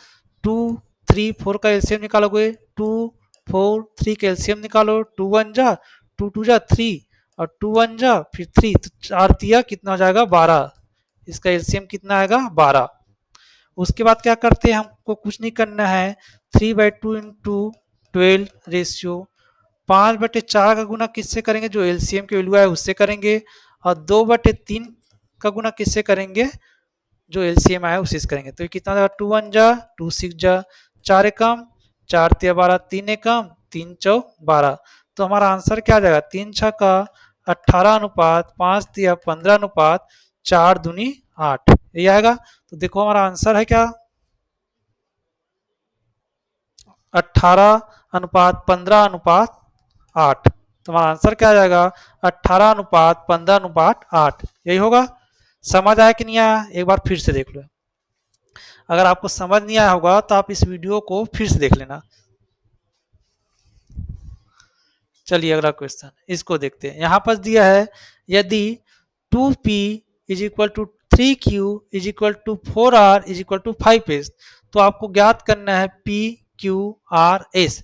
2 3 4 का एलसीएम निकालोगे, 2 4 3 का एलसीएम निकालो, 2 1 जा 2 2 जा 3 और 2 1 जा फिर 3, तो 4 दिया कितना हो जाएगा 12, इसका एलसीएम कितना आएगा 12। उसके बाद क्या करते हैं, हमको कुछ नहीं करना है, 3/2 इंटू 12 रेशियो, 5/4 का गुना किससे करेंगे, जो एलसीएम की वैल्यू है उससे करेंगे, और 2/3 का गुना किससे करेंगे, जो एलसीएम आया उसी से करेंगे। तो ये कितना होगा, 2 1 जा 2 6 जा 4 एकम 4 तिया 12, 3 एकम 3 चौक 12। तो हमारा आंसर क्या आ जाएगा, 3 6 का 18 अनुपात 5 तिया 15 अनुपात 4 दूनी 8, ये आएगा। तो देखो हमारा आंसर है क्या, 18:15:8। तो हमारा आंसर क्या आ जाएगा, 18:15:8, यही होगा। समझ आया कि नहीं आया, एक बार फिर से देख लो। अगर आपको समझ नहीं आया होगा तो आप इस वीडियो को फिर से देख लेना। चलिए अगला क्वेश्चन, इसको देखते हैं। यहाँ पर दिया है, यदि 2p is equal to 3q is equal to 4r is equal to 5s, तो आपको ज्ञात करना है p q r s।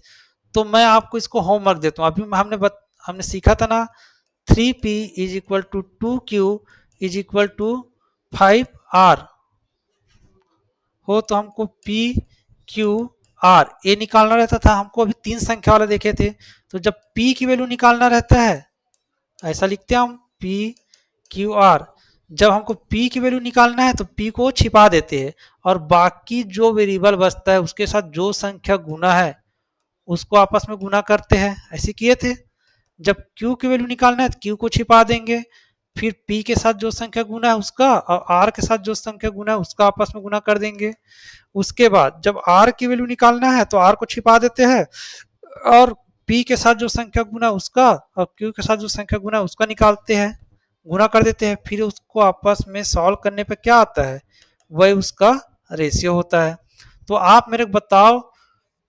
तो मैं आपको इसको होमवर्क देता हूँ। अभी हमने सीखा था ना, 3p is equal to 2q is equal to 5r हो, तो हमको p q r ये निकालना रहता था। हमको अभी 3 संख्या वाला देखे थे, तो जब p की वैल्यू निकालना रहता है ऐसा लिखते हैं हम, p q r। जब हमको p की वैल्यू निकालना है तो p को छिपा देते हैं और बाकी जो वेरिएबल बचता है उसके साथ जो संख्या गुना है उसको आपस में गुना करते हैं, ऐसे किए थे। जब q की वैल्यू निकालना है तो q को छिपा देंगे, फिर p के साथ जो संख्या गुना है उसका और r के साथ जो संख्या गुना है उसका आपस में गुना कर देंगे। उसके बाद जब r की वैल्यू निकालना है तो r को छिपा देते हैं और p के साथ जो संख्या गुना उसका और q के साथ जो संख्या गुना उसका निकालते हैं, गुना कर देते हैं। फिर उसको आपस में सॉल्व करने पे क्या आता है, वही उसका रेशियो होता है। तो आप मेरे को बताओ,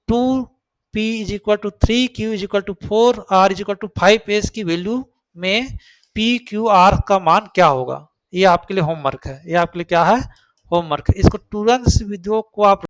2p is equal to 3q is equal to 4r is equal to 5s की वैल्यू में p q r का मान क्या होगा। ये आपके लिए होमवर्क है, ये आपके लिए क्या है, होमवर्क है। इसको तुरंत इस वीडियो को आप